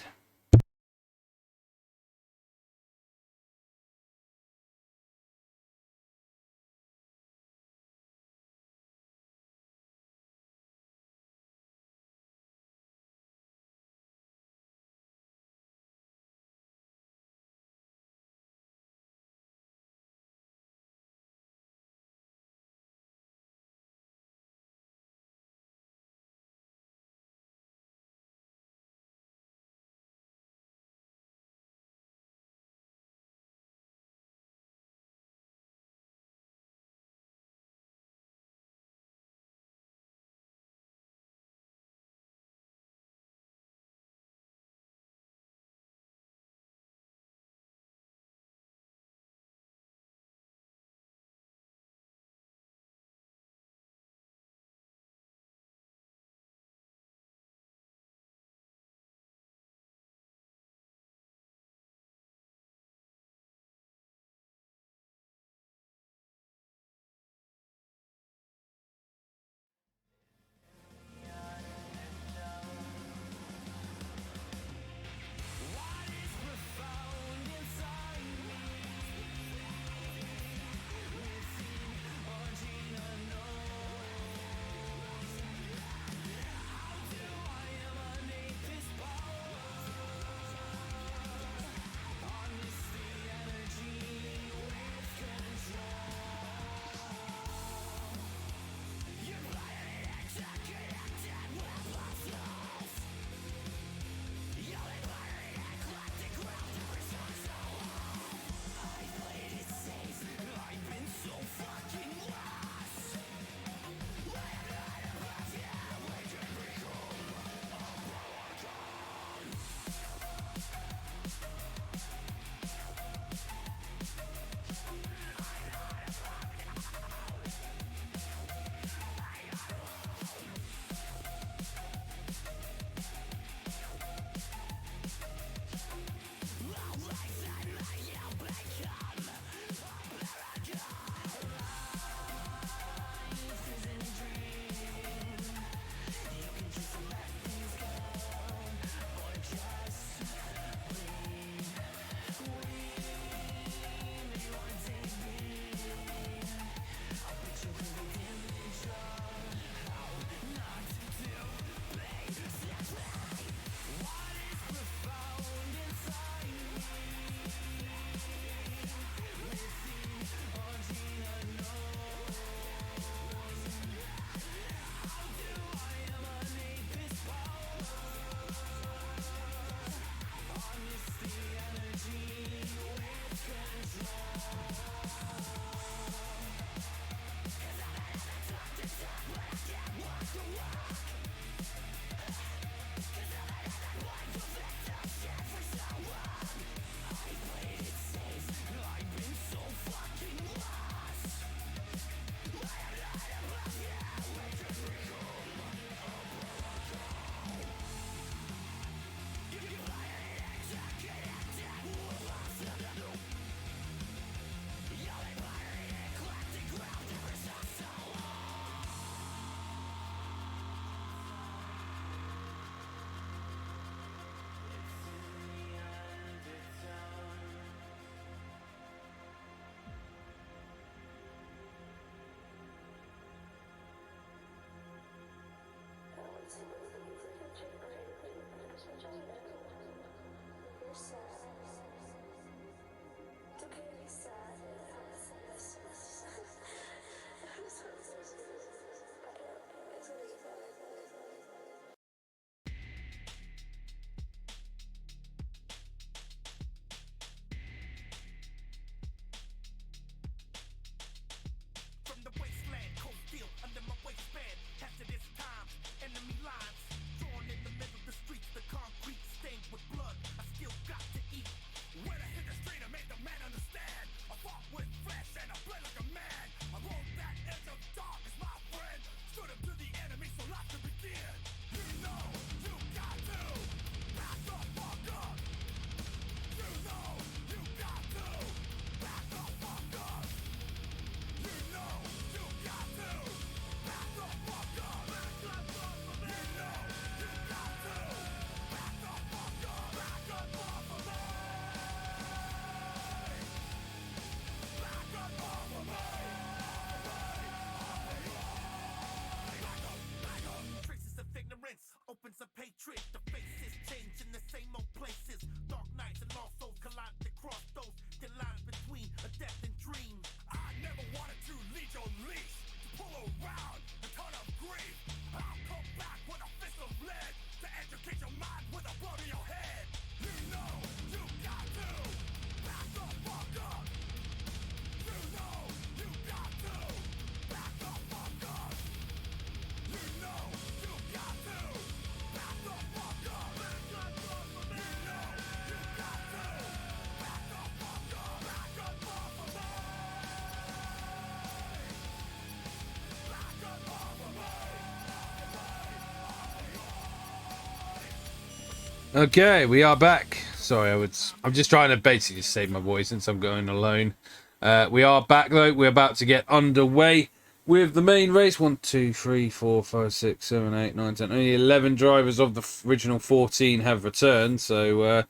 Okay, we are back. Sorry, I'm just trying to basically just save my voice since I'm going alone. We are back though. We're about to get underway with the main race. 1, 2, 3, 4, 5, 6, 7, 8, 9, 10. Only 11 drivers of the original 14 have returned. So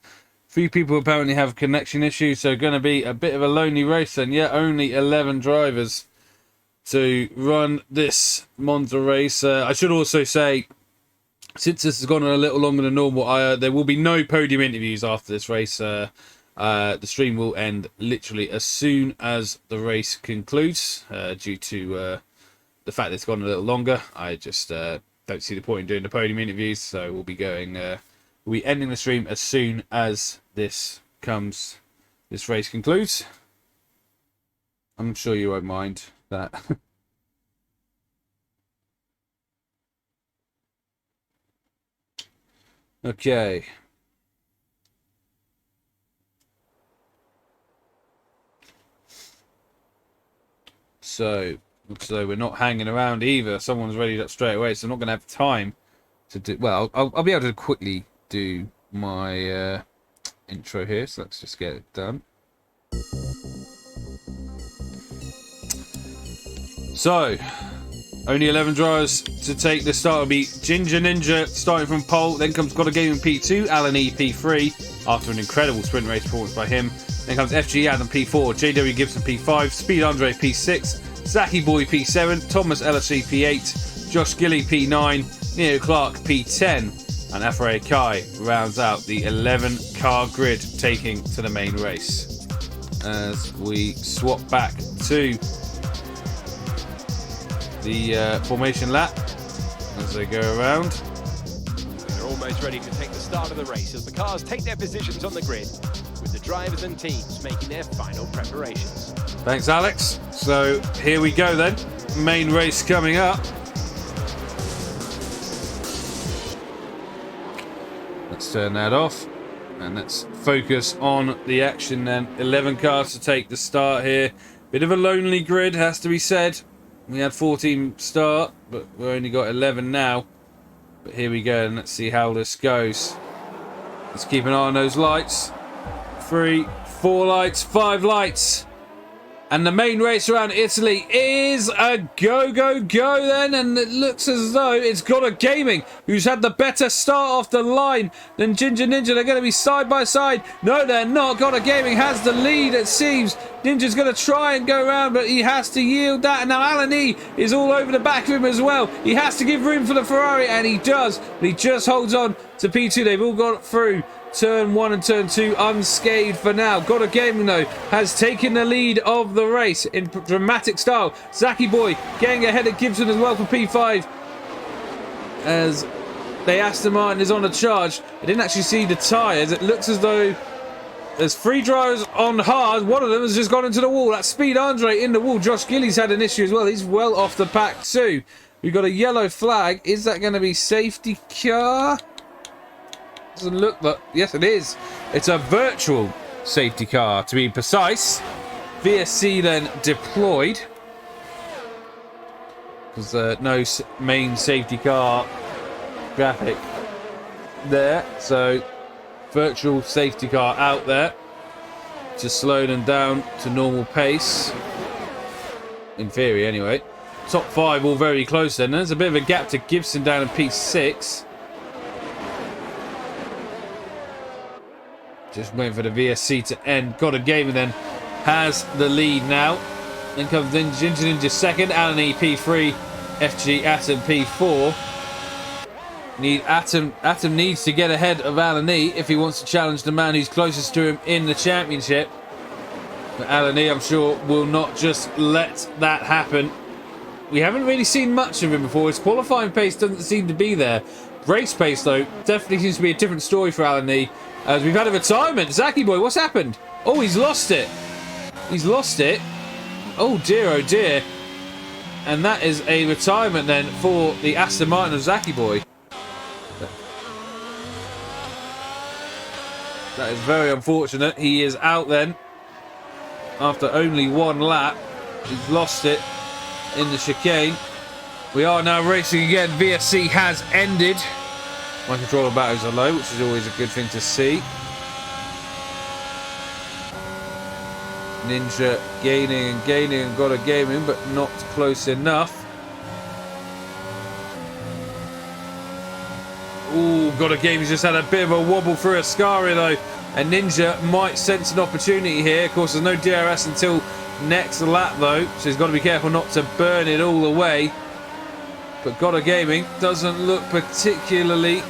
3 people apparently have connection issues. So going to be a bit of a lonely race. And yeah, only 11 drivers to run this Monza race. I should also say, since this has gone on a little longer than normal, there will be no podium interviews after this race. The stream will end literally as soon as the race concludes, due to the fact that it's gone a little longer. I just don't see the point in doing the podium interviews, so we'll be ending the stream as soon as this race concludes. I'm sure you won't mind that. Okay. So, looks like we're not hanging around either. Someone's ready up straight away, so I'm not going to have time to do... Well, I'll be able to quickly do my intro here, so let's just get it done. So, only 11 drivers to take the start. Will be Ginger Ninja starting from pole. Then comes Got a Game in P2, Alan E P3 after an incredible sprint race performance by him. Then comes FG Adam P4, JW Gibson P5, Speed Andre P6, Zaki Boy P7, Thomas LSC P8, Josh Gilly P9, Neo Clark P10, and Afrae Kai rounds out the 11 car grid taking to the main race. As we swap back to the formation lap as they go around. They're almost ready to take the start of the race as the cars take their positions on the grid, with the drivers and teams making their final preparations. Thanks, Alex. So here we go then. Main race coming up. Let's turn that off and let's focus on the action then. 11 cars to take the start here. Bit of a lonely grid, has to be said. We had 14 start, but we've only got 11 now. But here we go, and let's see how this goes. Let's keep an eye on those lights. 3, 4 lights, 5 lights. And the main race around Italy is a go then. And it looks as though it's Got a Gaming, who's had the better start off the line than Ginger Ninja. They're going to be side by side. No, they're not. Got a Gaming has the lead, it seems. Ninja's going to try and go around, but he has to yield that. And now Alan E is all over the back of him as well. He has to give room for the Ferrari, and he does. But he just holds on to P2. They've all got through turn 1 and turn 2 unscathed for now. Got a Gaming though has taken the lead of the race in dramatic style. Zaki Boy getting ahead of Gibson as well for P5 as the Aston Martin is on a charge. I didn't actually see the tyres. It looks as though there's 3 drivers on hard. One of them has just gone into the wall. That's Speed Andre in the wall. Josh Gilly's had an issue as well. He's well off the pack too. We've got a yellow flag. Is that going to be safety car? Doesn't look like... Yes, it is. It's a virtual safety car, to be precise. VSC then deployed. There's no main safety car graphic there. So, virtual safety car out there. Just slow them down to normal pace. In theory, anyway. Top 5 all very close then. There's a bit of a gap to Gibson down in P6. Just waiting for the VSC to end. Got a game and then has the lead now. Then comes Ginger Ninja second. Alan E P3. FG Atom P4. Atom needs to get ahead of Alan E if he wants to challenge the man who's closest to him in the championship. But Alan E, I'm sure, will not just let that happen. We haven't really seen much of him before. His qualifying pace doesn't seem to be there. Race pace, though, definitely seems to be a different story for Alan E. As we've had a retirement. Zaki Boy, what's happened? Oh, he's lost it. He's lost it. Oh dear, oh dear. And that is a retirement then for the Aston Martin of Zaki Boy. That is very unfortunate. He is out then. After only 1 lap. He's lost it in the chicane. We are now racing again. VSC has ended. My controller batteries are low, which is always a good thing to see. Ninja gaining and gaining and got a gaming, but not close enough. Ooh, got a game. He's just had a bit of a wobble through Ascari though. And Ninja might sense an opportunity here. Of course, there's no DRS until next lap though, so he's got to be careful not to burn it all away. But Gotta Gaming doesn't look particularly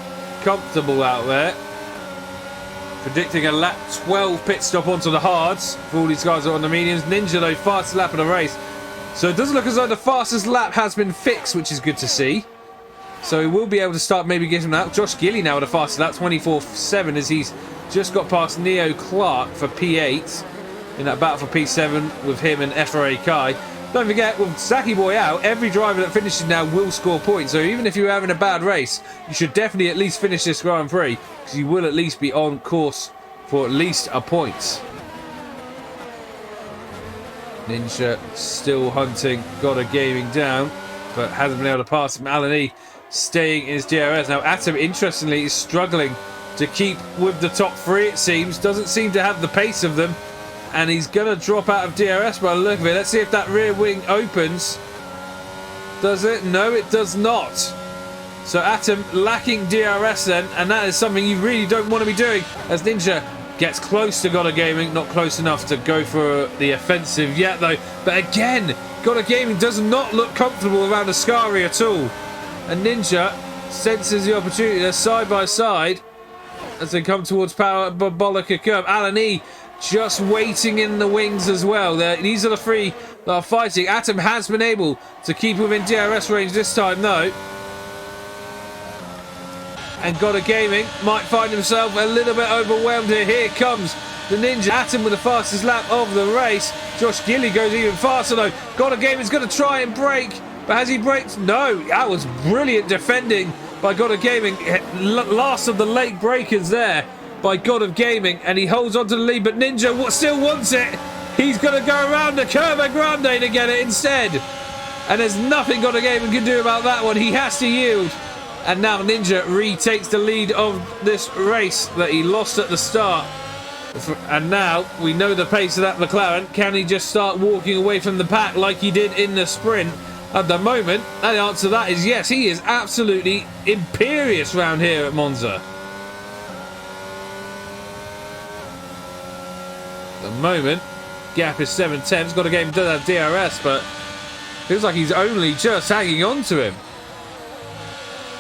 comfortable out there. Predicting a lap 12 pit stop onto the hards for all these guys that are on the mediums. Ninja though, fastest lap of the race. So it doesn't look as though the fastest lap has been fixed, which is good to see. So he will be able to start maybe getting him out. Josh Gilly now with the fastest lap, 24.7, as he's just got past Neo Clark for P8 in that battle for P7 with him and FRA Kai. Don't forget, with Zaki Boy out, every driver that finishes now will score points. So even if you're having a bad race, you should definitely at least finish this Grand Prix, because you will at least be on course for at least a point. Ninja still hunting, Gotta Gaming down, but hasn't been able to pass him. Alan E staying in his DRS. Now Atom, interestingly, is struggling to keep with the top three, it seems. Doesn't seem to have the pace of them. And he's going to drop out of DRS by the look of it. Let's see if that rear wing opens. Does it? No, it does not. So Atom lacking DRS then, and that is something you really don't want to be doing, as Ninja gets close to Gotta Gaming. Not close enough to go for the offensive yet though. But again, Gotta Gaming does not look comfortable around Ascari at all. And Ninja senses the opportunity. They're side by side as they come towards Parabolica Curve. Alan E just waiting in the wings as well. These are the three that are fighting. Atom has been able to keep within DRS range this time though. And Gotta Gaming might find himself a little bit overwhelmed here. Here comes the Ninja. Atom with the fastest lap of the race. Josh Gilly goes even faster though. Gotta Gaming's going to try and brake. But has he braked? No. That was brilliant defending by God of Gaming. Last of the late breakers there by God of Gaming. And he holds on to the lead. But Ninja still wants it. He's going to go around the Curva Grande to get it instead. And there's nothing God of Gaming can do about that one. He has to yield. And now Ninja retakes the lead of this race that he lost at the start. And now we know the pace of that McLaren. Can he just start walking away from the pack like he did in the sprint? At the moment, the answer to that is yes. He is absolutely imperious round here at Monza. At the moment, gap is 7/10. Got a game, does have DRS, but feels like he's only just hanging on to him.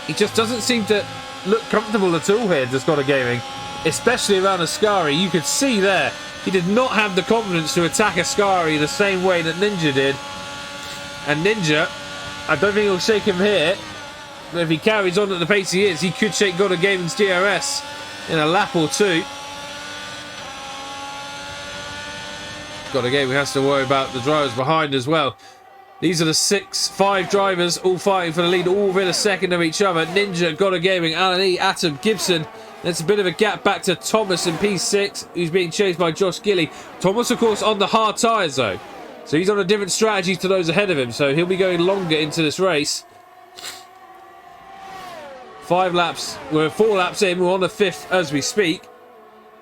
He just doesn't seem to look comfortable at all here, just got a gaming. Especially around Ascari. You could see there, he did not have the confidence to attack Ascari the same way that Ninja did. And Ninja, I don't think he'll shake him here. But if he carries on at the pace he is, he could shake God of Gaming's DRS in a lap or two. God of Gaming has to worry about the drivers behind as well. These are the 5 drivers all fighting for the lead, all within a second of each other. Ninja, God of Gaming, Alan E, Atom, Gibson. There's a bit of a gap back to Thomas in P6, who's being chased by Josh Gilly. Thomas, of course, on the hard tyres, though. So he's on a different strategy to those ahead of him. So he'll be going longer into this race. 5 laps. We're 4 laps in. We're on the 5th as we speak.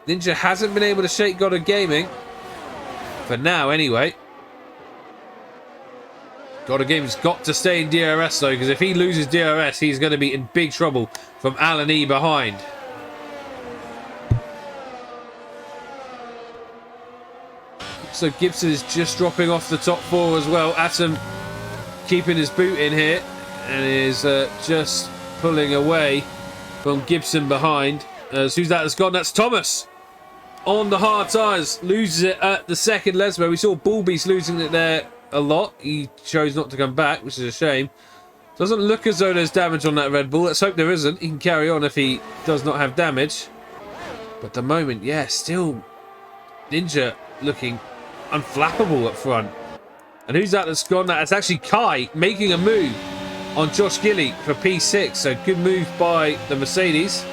Ninja hasn't been able to shake God of Gaming. For now, anyway. God of Gaming's got to stay in DRS, though, because if he loses DRS, he's going to be in big trouble from Alan E behind. So Gibson is just dropping off the top 4 as well. Atom keeping his boot in here and is just pulling away from Gibson behind. Who's that that's gone? That's Thomas on the hard tyres. Loses it at the second Lesbo. We saw Bullbeast losing it there a lot. He chose not to come back, which is a shame. Doesn't look as though there's damage on that Red Bull. Let's hope there isn't. He can carry on if he does not have damage. But at the moment, yeah, still Ninja looking unflappable up front. And who's that that's gone? That's actually Kai making a move on Josh Gilly for P6. So good move by the Mercedes.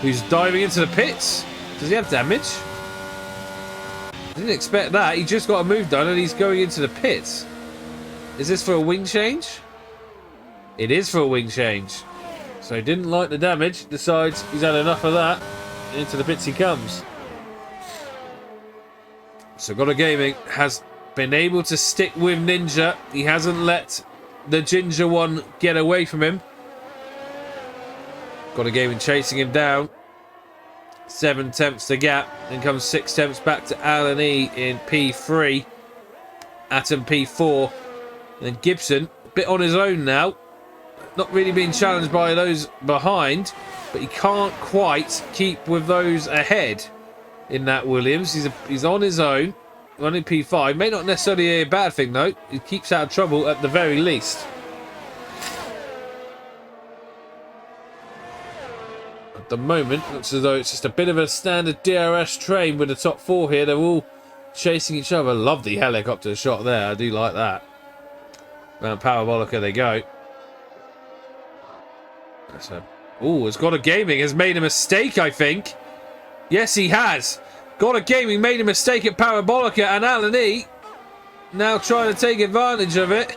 Who's diving into the pits? Does he have damage? Didn't expect that. He just got a move done and he's going into the pits. Is this for a wing change? It is for a wing change. So he didn't like the damage. Decides he's had enough of that. Into the pits he comes. So Gotta Gaming has been able to stick with Ninja. He hasn't let the Ginger one get away from him. Gotta Gaming chasing him down. 7 tenths the gap. Then comes 6 tenths back to Alan E in P3. Atom P4. And then Gibson, a bit on his own now. Not really being challenged by those behind. But he can't quite keep with those ahead in that Williams. He's on his own. Running P5. May not necessarily be a bad thing though. He keeps out of trouble at the very least. At the moment, looks as though it's just a bit of a standard DRS train with the top 4 here. They're all chasing each other. Love the helicopter shot there. I do like that. Round Parabolica they go. Oh, it's Gotta Gaming has made a mistake, I think. Yes, he has. Gotta Gaming made a mistake at Parabolica, and Alan E now trying to take advantage of it.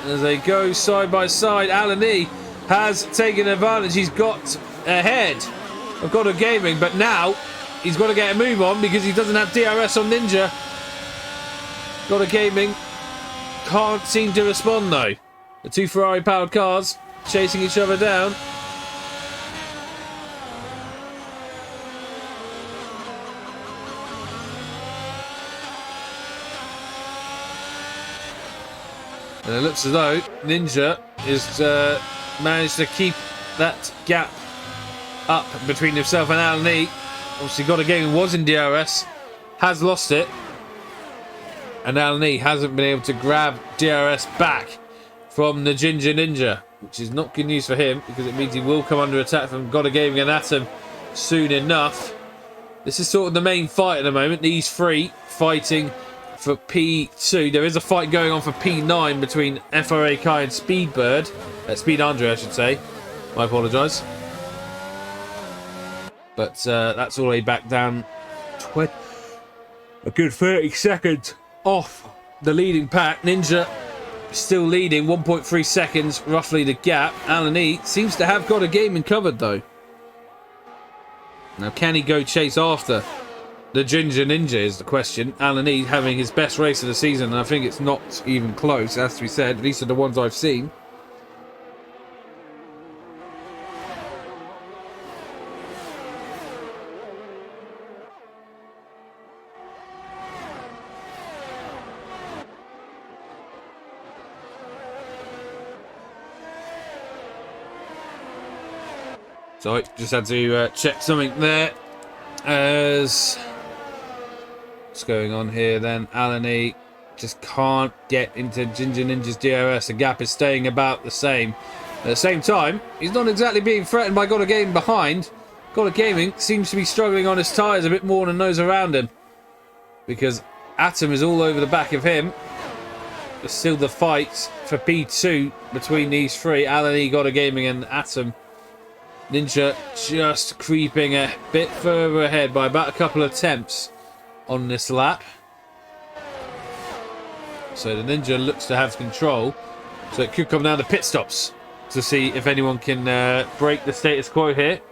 As they go side by side, Alan E has taken advantage. He's got ahead of Gotta Gaming, but now he's got to get a move on because he doesn't have DRS on Ninja. Gotta Gaming can't seem to respond though. The 2 Ferrari-powered cars chasing each other down. And it looks as though Ninja is managed to keep that gap up between himself and Alan E. Obviously, Gotta Gaming was in DRS, has lost it, and Alan E hasn't been able to grab DRS back from the Ginger Ninja, which is not good news for him because it means he will come under attack from Gotta Gaming and Atom soon enough. This is sort of the main fight at the moment. These 3 fighting for P2. There is a fight going on for P9 between FRA Kai and Speedbird. Speed Andre, I should say. I apologise. But that's all the way back down. A good 30 seconds off the leading pack. Ninja still leading, 1.3 seconds, roughly the gap. Alan E seems to have Gotta Gaming covered though. Now, can he go chase after the Ginger Ninja is the question. Alan E having his best race of the season, and I think it's not even close, as we said. These are the ones I've seen. So I just had to check something there. As what's going on here then? Alan E just can't get into Ginger Ninja's DRS. The gap is staying about the same. At the same time, he's not exactly being threatened by Gotta Gaming behind. Gotta Gaming seems to be struggling on his tyres a bit more than those around him, because Atom is all over the back of him. There's still the fight for P2 between these 3. Alan E, Gotta Gaming and Atom. Ninja just creeping a bit further ahead by about a couple of attempts on this lap. So the Ninja looks to have control. So it could come down to pit stops to see if anyone can break the status quo here.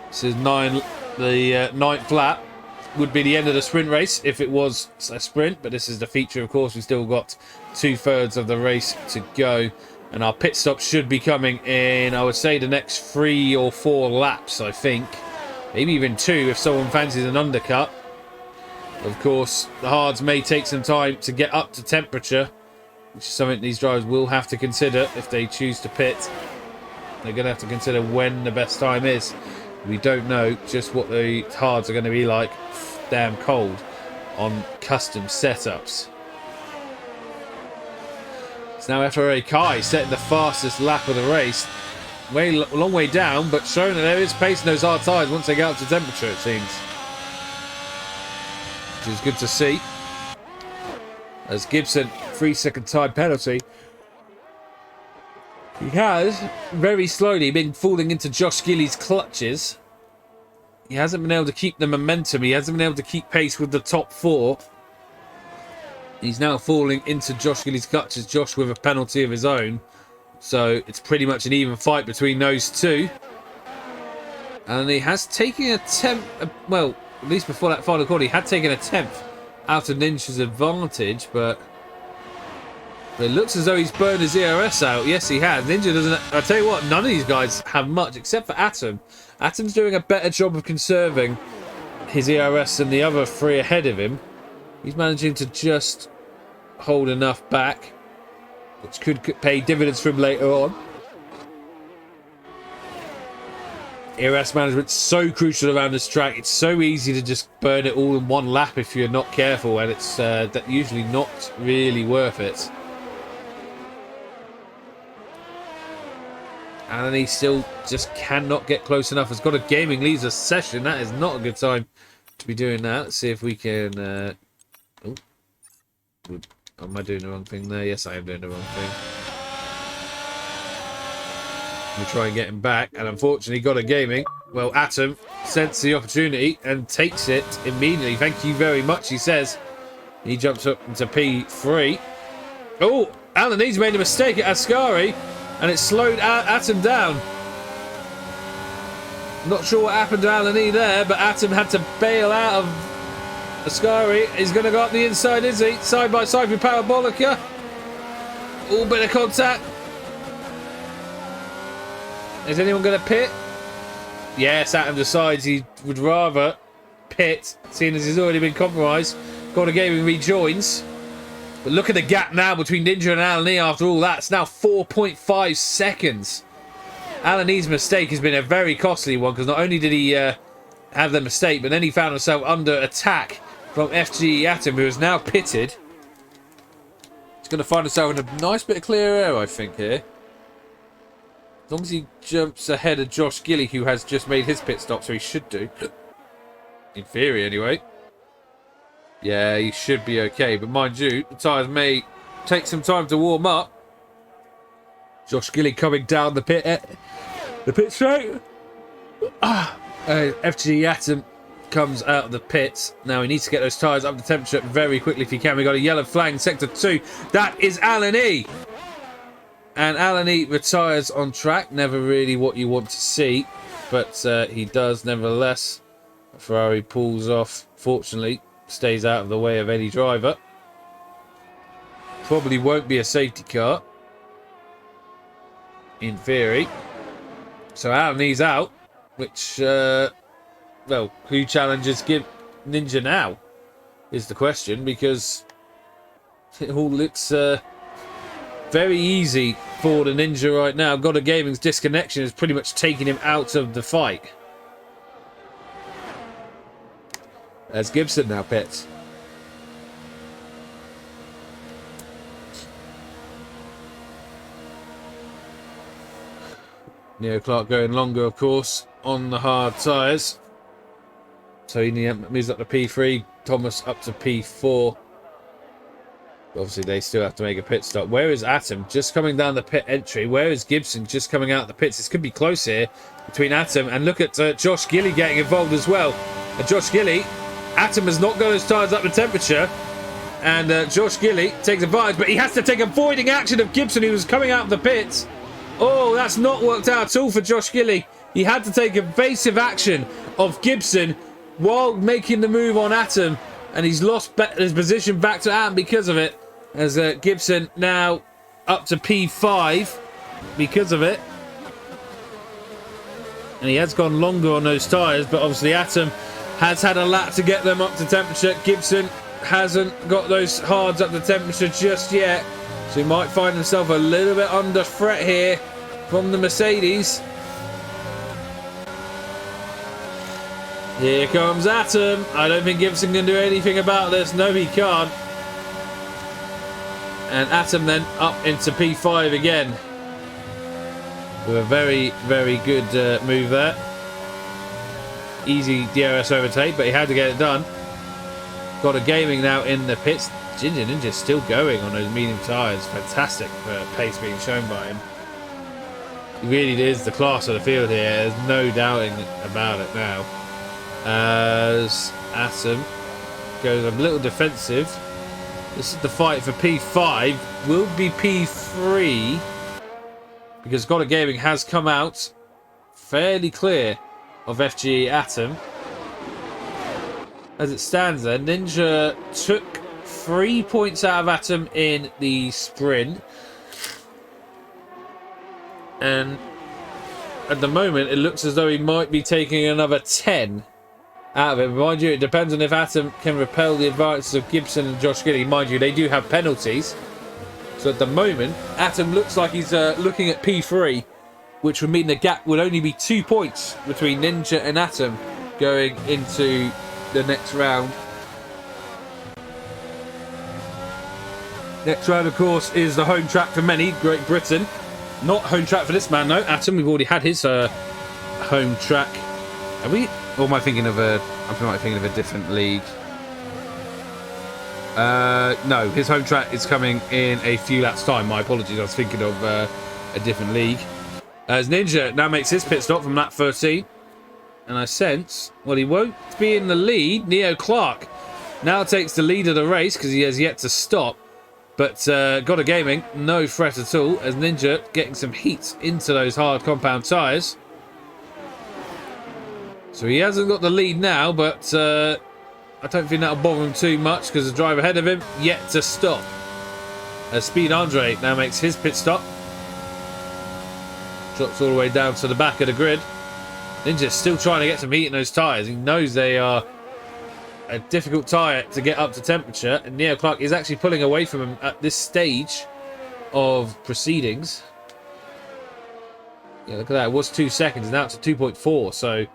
This is the 9th lap. Would be the end of the sprint race if it was a sprint, but this is the feature, of course. We've still got 2/3 of the race to go. And our pit stop should be coming in, I would say, the next 3 or 4 laps, I think. Maybe even 2 if someone fancies an undercut. Of course, the hards may take some time to get up to temperature, which is something these drivers will have to consider if they choose to pit. They're going to have to consider when the best time is. We don't know just what the hards are going to be like damn cold on custom setups. Now FRA Kai setting the fastest lap of the race. Long way down, but showing that there is pace in those hard tyres once they get up to temperature, it seems. Which is good to see. As Gibson, 3-second time penalty. He has, very slowly, been falling into Josh Gilly's clutches. He hasn't been able to keep the momentum. He hasn't been able to keep pace with the top 4. He's now falling into Josh Gilly's clutches, Josh with a penalty of his own. So it's pretty much an even fight between those two. And he has taken a tenth, well, at least before that final corner, he had taken a tenth out of Ninja's advantage, but it looks as though he's burned his ERS out. Yes, he has. Ninja doesn't... I'll tell you what, none of these guys have much, except for Atom. Atom's doing a better job of conserving his ERS than the other three ahead of him. He's managing to just hold enough back, which could pay dividends for him later on. ERS management's so crucial around this track. It's so easy to just burn it all in one lap if you're not careful, and it's usually not really worth it. And he still just cannot get close enough. Has got a gaming leads a session. That is not a good time to be doing that. Let's see if we can... Am I doing the wrong thing there? Yes, I am doing the wrong thing. We try and get him back, and unfortunately got a gaming. Well, Atom sensed the opportunity and takes it immediately. Thank you very much, he says. He jumps up into P3. Oh, Alan, he's made a mistake at Ascari, and it slowed Atom down. Not sure what happened to Alan E there, but Atom had to bail out of Ascari. He's going to go up the inside, is he? Side by side with Parabolica. All bit of contact. Is anyone going to pit? Yes, Atom decides he would rather pit, seeing as he's already been compromised. Got a game and rejoins. But look at the gap now between Ninja and Alan E after all that. It's now 4.5 seconds. Alan E's mistake has been a very costly one, because not only did he have the mistake, but then he found himself under attack from FGE Atom, who is now pitted. He's going to find himself in a nice bit of clear air, I think, here. As long as he jumps ahead of Josh Gilly, who has just made his pit stop, so he should do. In theory, anyway. Yeah, he should be okay. But mind you, the tyres may take some time to warm up. Josh Gilly coming down the pit straight. FG Atom comes out of the pits. Now he needs to get those tyres up to temperature very quickly if he can. We got a yellow flag in sector 2. That is Alan E. And Alan E retires on track. Never really what you want to see, but he does nevertheless. Ferrari pulls off. Fortunately, stays out of the way of any driver. Probably won't be a safety car, in theory. So Alan E's out, which, well, who challenges Ninja now is the question, because it all looks very easy for the Ninja right now. Gotta Gaming's disconnection is pretty much taking him out of the fight. As Gibson now pits. Neo Clark going longer, of course, on the hard tyres. So he moves up to P3. Thomas up to P4. Obviously, they still have to make a pit stop. Where is Atom? Just coming down the pit entry. Where is Gibson? Just coming out the pits. This could be close here between Atom. And look at Josh Gilly getting involved as well. Josh Gilly, Atom has not got his tyres up to temperature. And Josh Gilly takes advantage. But he has to take avoiding action of Gibson, who was coming out of the pits. Oh, that's not worked out at all for Josh Gilly. He had to take evasive action of Gibson while making the move on Atom. And he's lost his position back to Atom because of it. As Gibson now up to P5 because of it. And he has gone longer on those tyres, but obviously Atom has had a lap to get them up to temperature. Gibson hasn't got those hards up to temperature just yet. So he might find himself a little bit under threat here from the Mercedes. Here comes Atom. I don't think Gibson can do anything about this. No, he can't. And Atom then up into P5 again. With a very, very good move there. Easy DRS overtake, but he had to get it done. Got a Gaming now in the pits. Ginger Ninja's still going on those medium tyres. Fantastic pace being shown by him. He really is the class of the field here. There's no doubting about it now. As Atom goes a little defensive. This is the fight for P5. Will be P3. Because God of Gaming has come out fairly clear of FGE Atom. As it stands there, Ninja took 3 points out of Atom in the sprint. And at the moment, it looks as though he might be taking another 10 out of it. Mind you, it depends on if Atom can repel the advances of Gibson and Josh Gilly. Mind you, they do have penalties. So at the moment, Atom looks like he's looking at P3, which would mean the gap would only be 2 points between Ninja and Atom going into the next round. Next round, of course, is the home track for many, Great Britain. Not home track for this man, though. Atom, we've already had his home track. Are we? Or am I thinking of a? I might be thinking of a different league. No, his home track is coming in a few laps' time. My apologies, I was thinking of a different league. As Ninja now makes his pit stop from lap 13. And I sense, well, he won't be in the lead. Neo Clark now takes the lead of the race because he has yet to stop. But God of Gaming, no threat at all, as Ninja getting some heat into those hard compound tyres. So he hasn't got the lead now, but I don't think that'll bother him too much because the driver ahead of him yet to stop. As Speed Andre now makes his pit stop. Drops all the way down to the back of the grid. Ninja's still trying to get some heat in those tyres. He knows they are a difficult tyre to get up to temperature. And Neo Clark is actually pulling away from him at this stage of proceedings. Yeah, look at that. It was 2 seconds. Now it's at 2.4. So,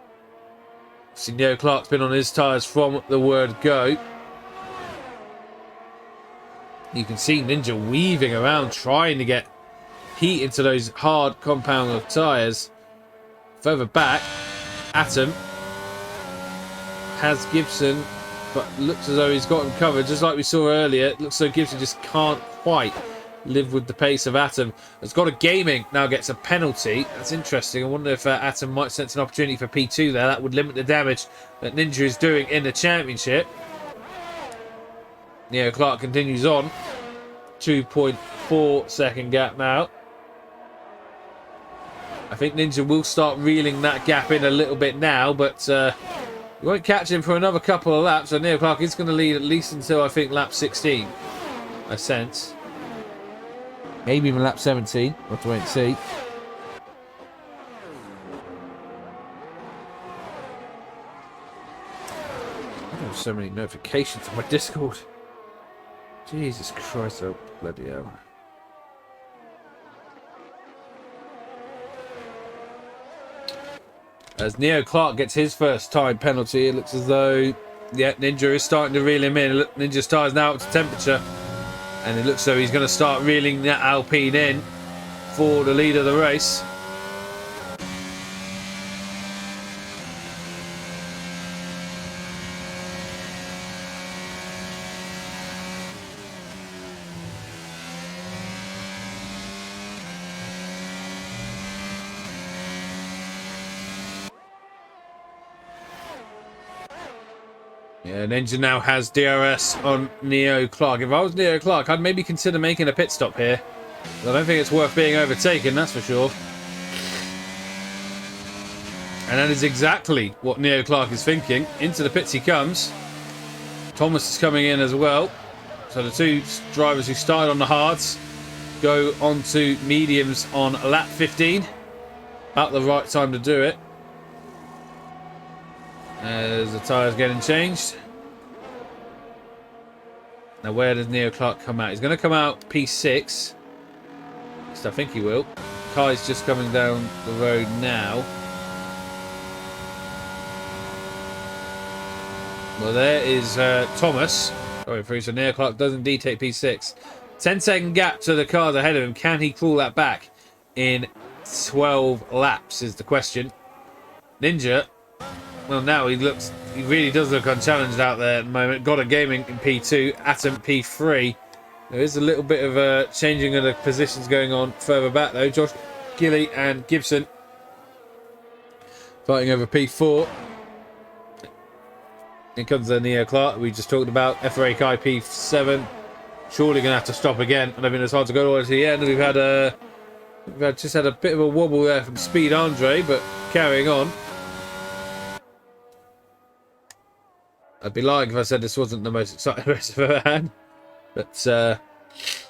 see, Neo Clark's been on his tyres from the word go. You can see Ninja weaving around, trying to get heat into those hard compound of tyres. Further back, Atom has Gibson, but looks as though he's got him covered. Just like we saw earlier, it looks as though Gibson just can't quite live with the pace of Atom. Has got a Gaming now gets a penalty. That's interesting. I wonder if Atom might sense an opportunity for P2 there. That would limit the damage that Ninja is doing in the championship. Neo Clark continues on. 2.4 second gap now. I think Ninja will start reeling that gap in a little bit now, but you won't catch him for another couple of laps. So Neo Clark is going to lead at least until, I think, lap 16. I sense. Maybe even lap 17. We'll have to wait and see. I have so many notifications on my Discord. Jesus Christ, oh bloody hell. As Neo Clark gets his first time penalty, it looks as though, yeah, Ninja is starting to reel him in. Ninja's tyre's now up to temperature. And it looks as though he's going to start reeling that Alpine in for the lead of the race. Yeah, Ninja now has DRS on Neo Clark. If I was Neo Clark, I'd maybe consider making a pit stop here. But I don't think it's worth being overtaken, that's for sure. And that is exactly what Neo Clark is thinking. Into the pits he comes. Thomas is coming in as well. So the two drivers who started on the hards go on to mediums on lap 15. About the right time to do it. As the tyres getting changed. Now where does Neo Clark come out? He's going to come out P6. At least I think he will. Kai's just coming down the road now. Well, there is Thomas. Sorry, free. So Neo Clark does indeed take P6. 10-second gap to the cars ahead of him. Can he crawl that back in 12 laps is the question. Ninja. Well, now he really does look unchallenged out there at the moment. God of Gaming in P2, Atom P3. There is a little bit of a changing of the positions going on further back though. Josh Gilly and Gibson fighting over P4. Here comes the Neo Clark we just talked about. FRA Kai P7. Surely going to have to stop again. I don't think it's hard to go all the way to the end. We've just had a bit of a wobble there from Speed Andre, but carrying on. I'd be lying if I said this wasn't the most exciting race I've ever had. But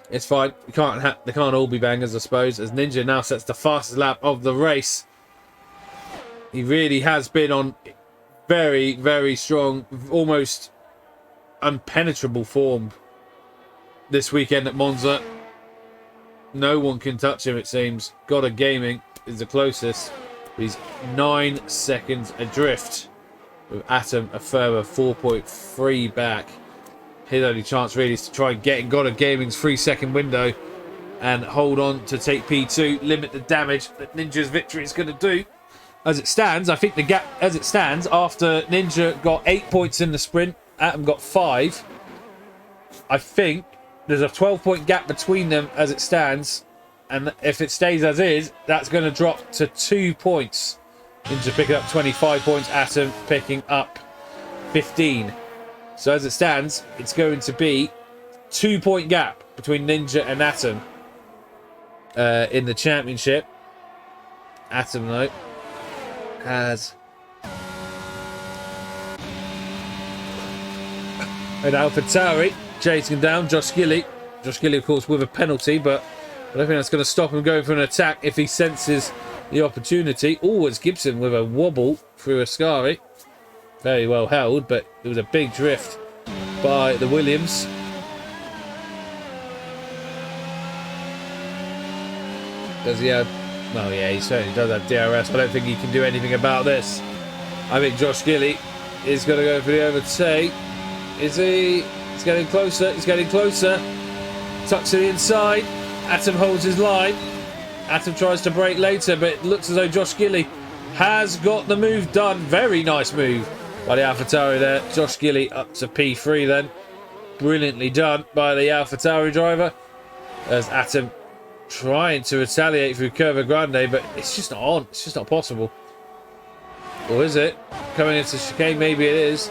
it's fine. They can't all be bangers, I suppose, as Ninja now sets the fastest lap of the race. He really has been on very, very strong, almost unpenetrable form this weekend at Monza. No one can touch him, it seems. Gotta Gaming is the closest. He's 9 seconds adrift, with Atom a further 4.3 back. His only chance really is to try and get in Gotta Gaming's 3-second window and hold on to take P2, limit the damage that Ninja's victory is going to do. As it stands, I think the gap, as it stands, after Ninja got 8 points in the sprint, Atom got 5. I think there's a 12-point gap between them as it stands, and if it stays as is, that's going to drop to 2 points. Ninja picking up 25 points, Atom picking up 15. So as it stands, it's going to be 2-point gap between Ninja and Atom in the championship. Atom, though, has an AlphaTauri chasing down Josh Gilly. Josh Gilly, of course, with a penalty, but I don't think that's going to stop him going for an attack if he senses the opportunity. Always Gibson with a wobble through Ascari. Very well held, but it was a big drift by the Williams. Does he have... Oh yeah, he certainly does have DRS. I don't think he can do anything about this. I think Josh Gilly is going to go for the overtake. Is he? He's getting closer. He's getting closer. Tucks to the inside. Atom holds his line. Atom tries to brake later, but it looks as though Josh Gilly has got the move done. Very nice move by the AlphaTauri there. Josh Gilly up to P3 then. Brilliantly done by the AlphaTauri driver. As Atom trying to retaliate through Curva Grande, but it's just not on. It's just not possible. Or is it? Coming into chicane, maybe it is.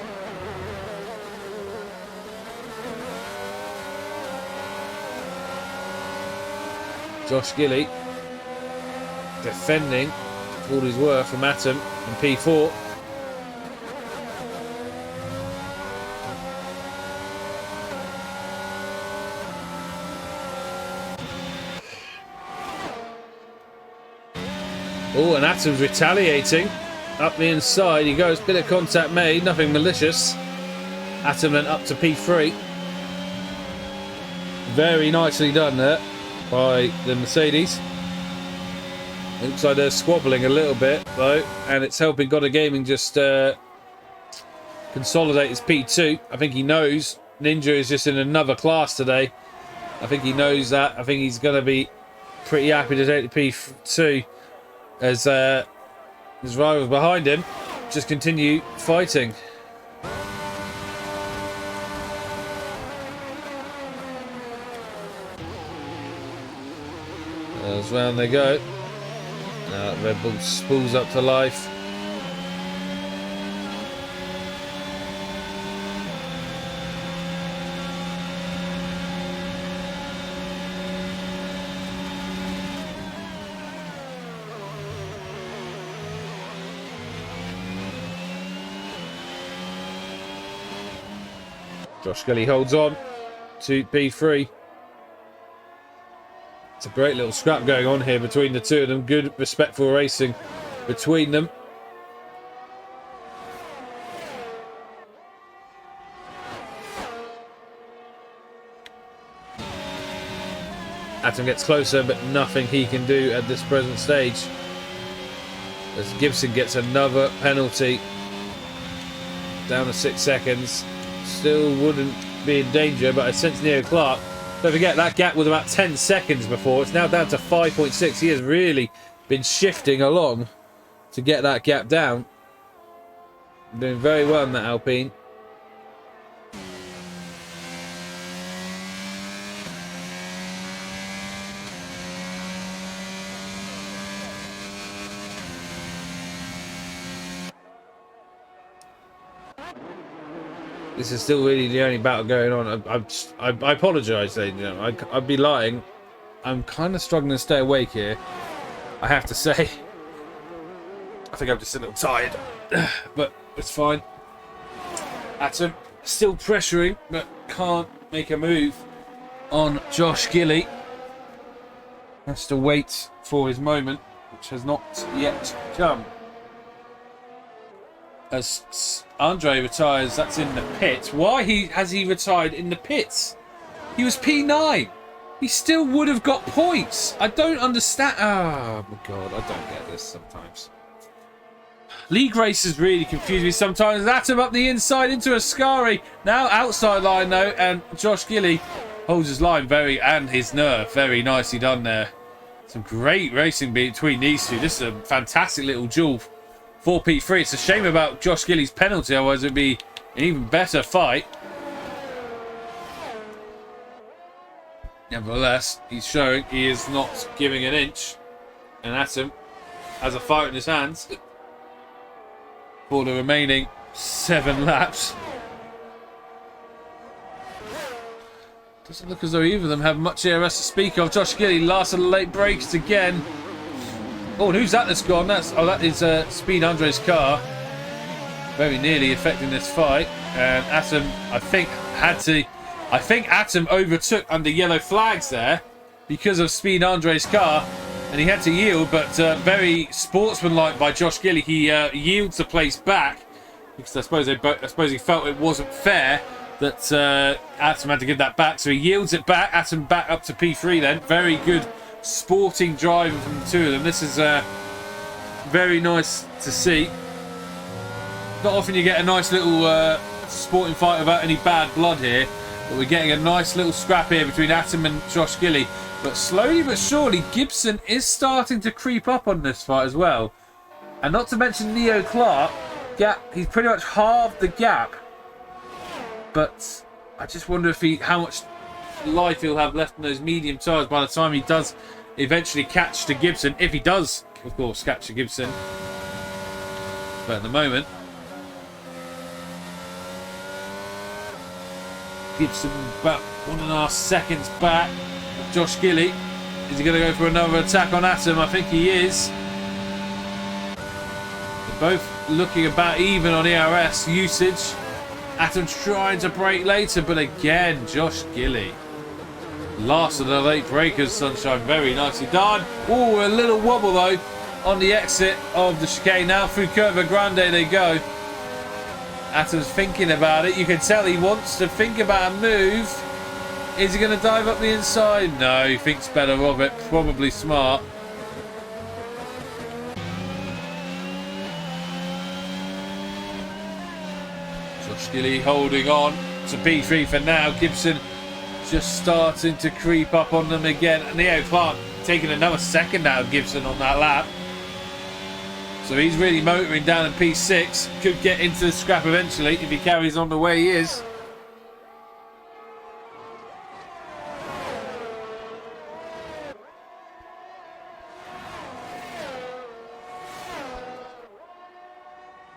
Josh Gilly defending all his worth from Atom in P4. Oh, and Atom's retaliating. Up the inside he goes. Bit of contact made. Nothing malicious. Atom then up to P3. Very nicely done there by the Mercedes. It looks like they're squabbling a little bit, though. And it's helping Gotta Gaming just consolidate his P2. I think he knows Ninja is just in another class today. I think he knows that. I think he's going to be pretty happy to take the P2. As his rivals behind him just continue fighting. As round they go. Now Red Bull spools up to life. Josh Gilly holds on to P3. It's a great little scrap going on here between the two of them. Good, respectful racing between them. Atom gets closer, but nothing he can do at this present stage. As Gibson gets another penalty. Down to 6 seconds. Still wouldn't be in danger, but I sense Neo Clark. Don't forget, that gap was about 10 seconds before. It's now down to 5.6. He has really been shifting along to get that gap down. Doing very well in that Alpine. This is still really the only battle going on. I apologise, ladies and gentlemen. I'd be lying. I'm kind of struggling to stay awake here, I have to say. I think I'm just a little tired, but it's fine. Atom still pressuring, but can't make a move on Josh Gilly. Has to wait for his moment, which has not yet come. As Andre retires, that's in the pit. Why has he retired in the pits? He was P9. He still would have got points. I don't understand. Oh my god, I don't get this sometimes. League races really confuse me sometimes. Atom up the inside into Ascari. Now outside line though, and Josh Gilly holds his line and his nerve. Very nicely done there. Some great racing between these two. This is a fantastic little duel for P3. It's a shame about Josh Gilly's penalty, otherwise it'd be an even better fight. Nevertheless, he's showing he is not giving an inch. And Atom has a fight in his hands for the remaining 7 laps. Doesn't look as though either of them have much ERS to speak of. Josh Gilly, last of the late breaks again. Oh, and who's that that's gone? That is Speed Andre's car. Very nearly affecting this fight. And Atom, I think Atom overtook under yellow flags there because of Speed Andre's car. And he had to yield, but very sportsmanlike by Josh Gilly. He yields the place back because I suppose he felt it wasn't fair that Atom had to give that back. So he yields it back. Atom back up to P3 then. Very good sporting driving from the two of them. This is very nice to see. Not often you get a nice little sporting fight without any bad blood here, but we're getting a nice little scrap here between Atom and Josh Gilly. But slowly but surely, Gibson is starting to creep up on this fight as well. And not to mention Neo Clark, he's pretty much halved the gap. But I just wonder how much life he'll have left in those medium tyres by the time he does eventually catch the Gibson. If he does, of course, catch the Gibson. But at the moment, Gibson about 1.5 seconds back. Josh Gilly, is he going to go for another attack on Atom? I think he is. They're both looking about even on ERS usage. Atom's trying to brake later, but again, Josh Gilly. Last of the late breakers, Sunshine. Very nicely done. Oh, a little wobble though on the exit of the chicane. Now through Curva Grande they go. Atom's thinking about it. You can tell he wants to think about a move. Is he going to dive up the inside? No, he thinks better of it. Probably smart. Josh Gilly holding on to P3 for now. Gibson just starting to creep up on them again. And Neo Clark taking another second out of Gibson on that lap. So he's really motoring down in P6. Could get into the scrap eventually if he carries on the way he is.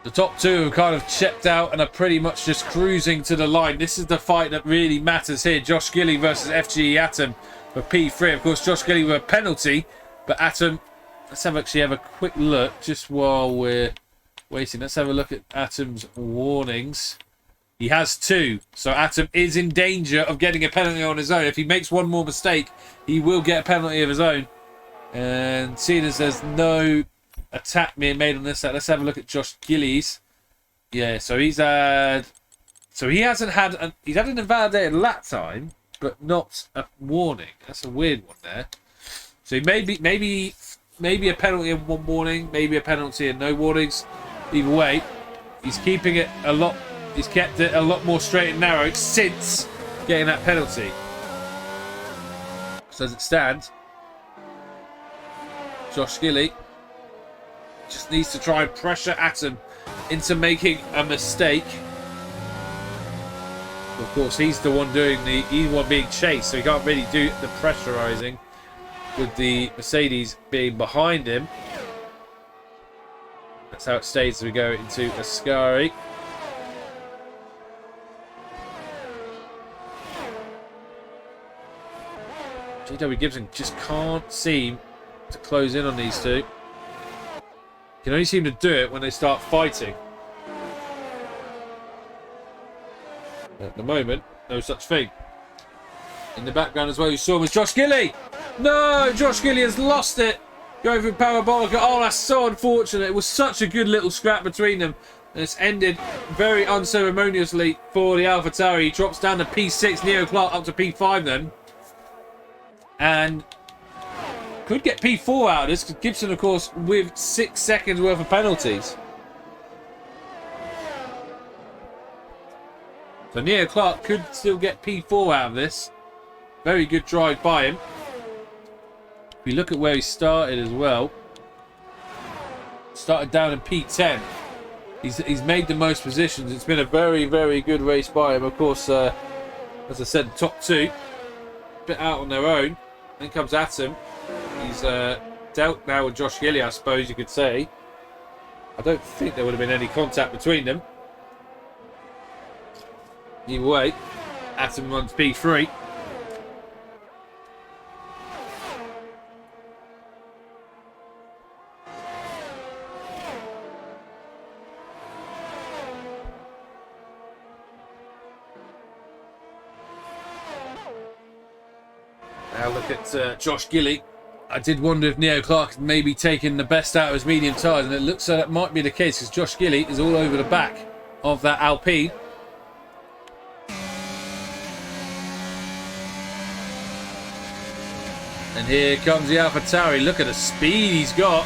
The top two have kind of checked out and are pretty much just cruising to the line. This is the fight that really matters here. Josh Gilly versus FGE Atom for P3. Of course, Josh Gilly with a penalty, but Atom... Let's actually have a quick look just while we're waiting. Let's have a look at Atom's warnings. He has 2. So Atom is in danger of getting a penalty on his own. If he makes one more mistake, he will get a penalty of his own. And seeing as there's no attack being made on this side, let's have a look at Josh Gilly's. Yeah, so he's had... So he hasn't had... He's had an invalidated lap time, but not a warning. That's a weird one there. So maybe a penalty and 1 warning, maybe a penalty and no warnings. Either way, he's keeping it a lot. He's kept it a lot more straight and narrow since getting that penalty. So as it stands, Josh Gilly just needs to try and pressure Atom into making a mistake. Of course, he's the one being chased, so he can't really do the pressurizing with the Mercedes being behind him. That's how it stays as we go into Ascari. GW Gibson just can't seem to close in on these two. Can only seem to do it when they start fighting. At the moment, no such thing. In the background as well, you saw him was Josh Gilly. No, Josh Gilly has lost it. Going for Parabolica. Oh, that's so unfortunate. It was such a good little scrap between them. And it's ended very unceremoniously for the AlphaTauri. He drops down to P6, Neo Clark up to P5 then. And could get P4 out of this, because Gibson, of course, with 6 seconds worth of penalties. So Neo Clark could still get P4 out of this. Very good drive by him. If we look at where he started as well. Started down in P10. He's made the most positions. It's been a very, very good race by him. Of course, as I said, the top two, a bit out on their own. Then comes Atom. He's dealt now with Josh Gilly, I suppose you could say. I don't think there would have been any contact between them. Either way, Atom runs P3. Now look at Josh Gilly. I did wonder if Neo Clark had maybe taken the best out of his medium tyres, and it looks like that might be the case, because Josh Gilly is all over the back of that Alpine. And here comes the AlphaTauri. Look at the speed he's got.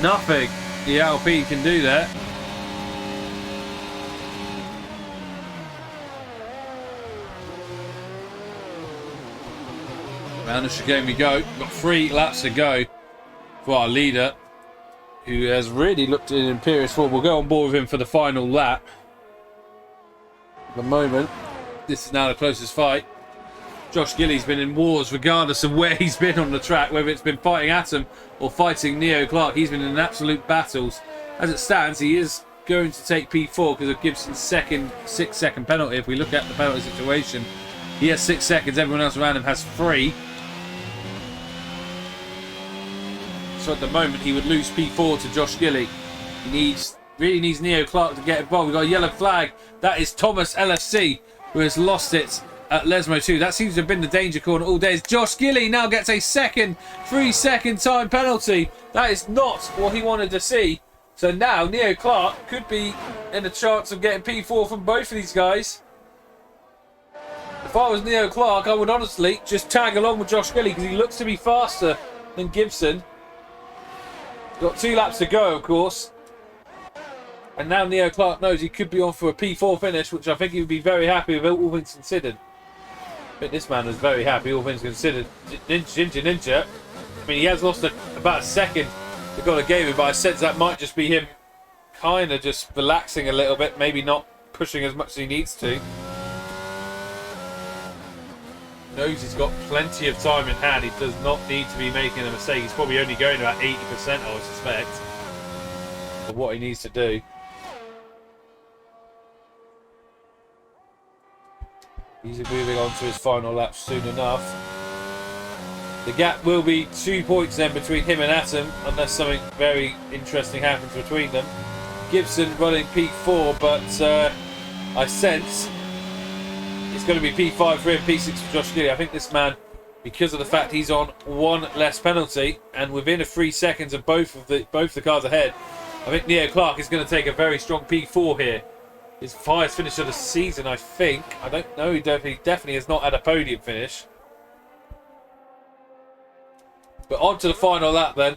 Nothing the Alpine can do there. Round the chicane we go. We've got 3 laps to go for our leader, who has really looked in imperious form. We'll go on board with him for the final lap. At the moment, this is now the closest fight. Josh Gilly's been in wars regardless of where he's been on the track, whether it's been fighting Atom or fighting Neo Clark. He's been in absolute battles. As it stands, he is going to take P4 because of Gibson's 6-second penalty. If we look at the penalty situation, he has 6 seconds, everyone else around him has 3. So at the moment, he would lose P4 to Josh Gilly. He really needs Neo Clark to get involved. We've got a yellow flag. That is Thomas LFC, who has lost it at Lesmo 2. That seems to have been the danger corner all day. Josh Gilly now gets a 3-second time penalty. That is not what he wanted to see. So now Neo Clark could be in a chance of getting P4 from both of these guys. If I was Neo Clark, I would honestly just tag along with Josh Gilly, because he looks to be faster than Gibson. Got 2 laps to go, of course. And now Neo Clark knows he could be on for a P4 finish, which I think he would be very happy with, all things considered. I think this man was very happy, all things considered. Ninja. I mean, he has lost about a second to God gave him, but I sense that might just be him kind of just relaxing a little bit, maybe not pushing as much as he needs to. Knows he's got plenty of time in hand. He does not need to be making a mistake. He's probably only going about 80%, I would suspect, of what he needs to do. He's moving on to his final lap soon enough. The gap will be 2 points then between him and Atom, unless something very interesting happens between them. Gibson running P4, but I sense it's going to be P5 for him, P6 for Josh Gilly. I think this man, because of the fact he's on 1 less penalty and within a 3 seconds of both the cars ahead, I think Neo Clark is going to take a very strong P4 here. His highest finish of the season, I think. I don't know. He definitely has not had a podium finish. But on to the final lap then.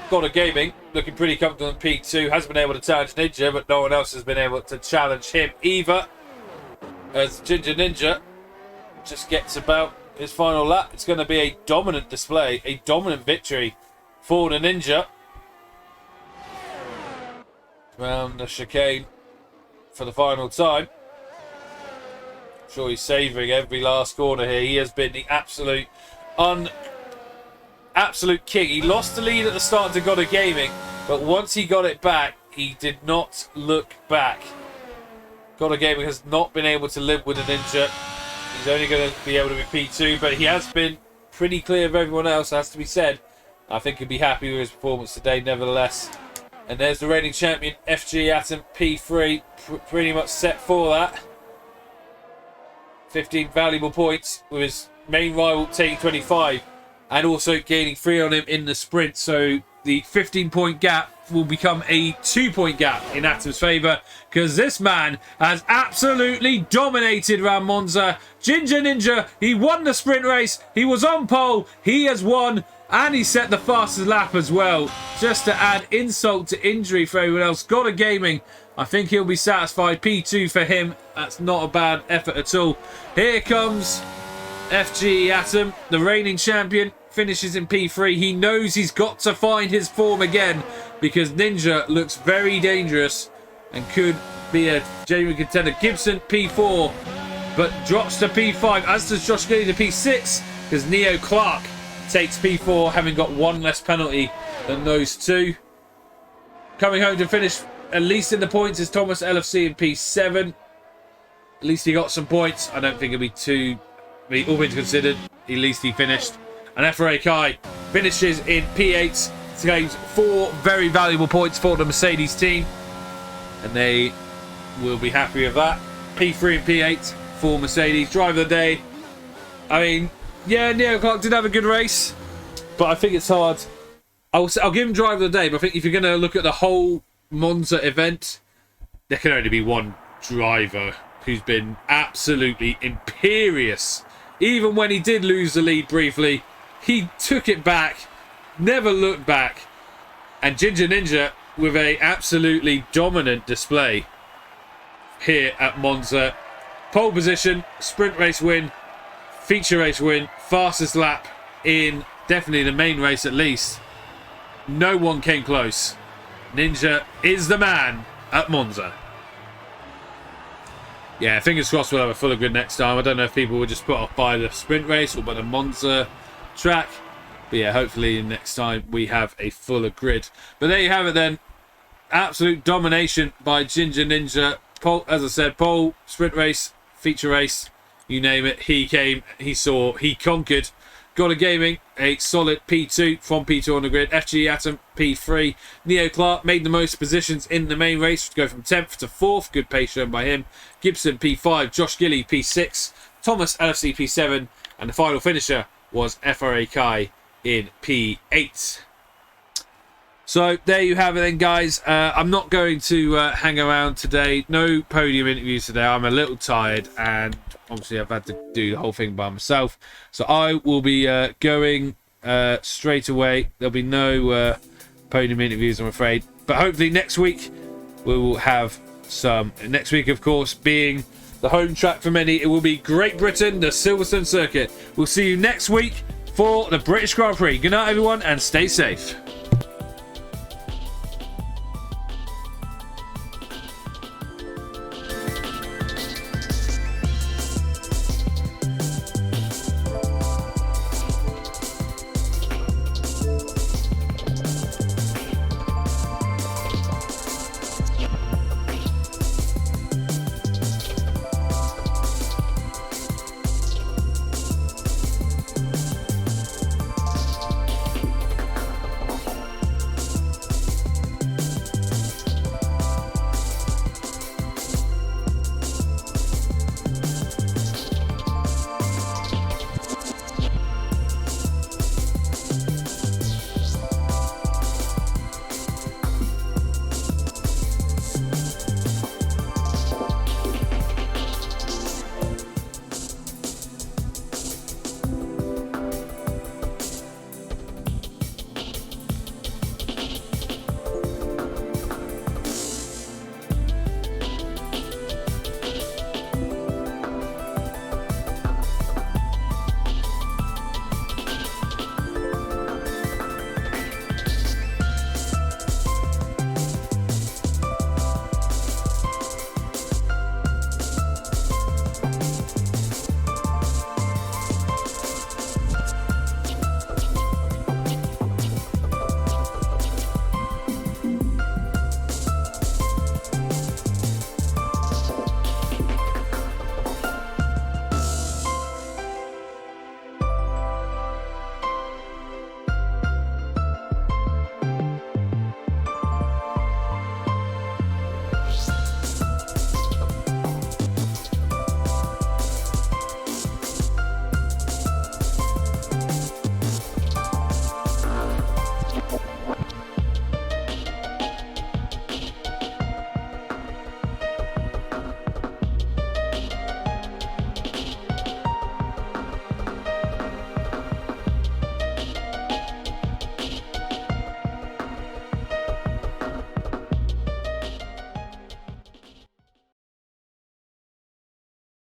Goddard Gaming looking pretty comfortable in P2. Has been able to challenge Ninja, but no one else has been able to challenge him either. As Ginger Ninja just gets about his final lap. It's going to be a dominant display, a dominant victory for the Ninja. Round the chicane for the final time. I'm sure he's savouring every last corner here. He has been the absolute king. He lost the lead at the start to Goddard Gaming, but once he got it back, he did not look back. Goddard Gaming has not been able to live with the Ninja. He's only going to be able to be P2, but he has been pretty clear of everyone else, has to be said. I think he'll be happy with his performance today, nevertheless. And there's the reigning champion, FG Atom P3, pretty much set for that. 15 valuable points with his main rival taking 25 and also gaining 3 on him in the sprint. So the 15-point gap will become a 2-point gap in Atom's favour because this man has absolutely dominated around Monza. Ginger Ninja, he won the sprint race. He was on pole. He has won. And he set the fastest lap as well. Just to add insult to injury for everyone else. Got a gaming. I think he'll be satisfied. P2 for him. That's not a bad effort at all. Here comes FG Atom, the reigning champion. Finishes in P3. He knows he's got to find his form again because Ninja looks very dangerous and could be a genuine contender. Gibson P4, but drops to P5. As does Josh Gilly to P6 because Neo Clark takes P4, having got 1 less penalty than those two. Coming home to finish at least in the points is Thomas LFC in P7. At least he got some points. I don't think it'll be too... all things considered, at least he finished. And FRA Kai finishes in P8. Gains 4 very valuable points for the Mercedes team. And they will be happy with that. P3 and P8 for Mercedes. Driver of the day. I mean... yeah, Neo Clark did have a good race, but I think it's hard. I'll give him driver of the day, but I think if you're going to look at the whole Monza event, there can only be one driver who's been absolutely imperious. Even when he did lose the lead briefly, he took it back, never looked back, and Ginger Ninja with a absolutely dominant display here at Monza. Pole position, sprint race win, feature race win, fastest lap in definitely the main race at least. No one came close. Ninja is the man at Monza. Yeah, fingers crossed we'll have a fuller grid next time. I don't know if people were just put off by the sprint race or by the Monza track. But yeah, hopefully next time we have a fuller grid. But there you have it then. Absolute domination by Ginger Ninja. Pole, as I said, pole, sprint race, feature race. You name it, he came, he saw, he conquered. Got a gaming, a solid P2 from P2 on the grid. FG Atom, P3. Neo Clark made the most positions in the main race to go from 10th to 4th. Good pace shown by him. Gibson, P5. Josh Gilly, P6. Thomas, LFC, P7. And the final finisher was FRA Kai in P8. So there you have it then, guys. I'm not going to hang around today. No podium interviews today. I'm a little tired and obviously I've had to do the whole thing by myself. So I will be going straight away. There'll be no podium interviews, I'm afraid. But hopefully next week we will have some. Next week, of course, being the home track for many, it will be Great Britain, the Silverstone circuit. We'll see you next week for the British Grand Prix. Good night, everyone, and stay safe.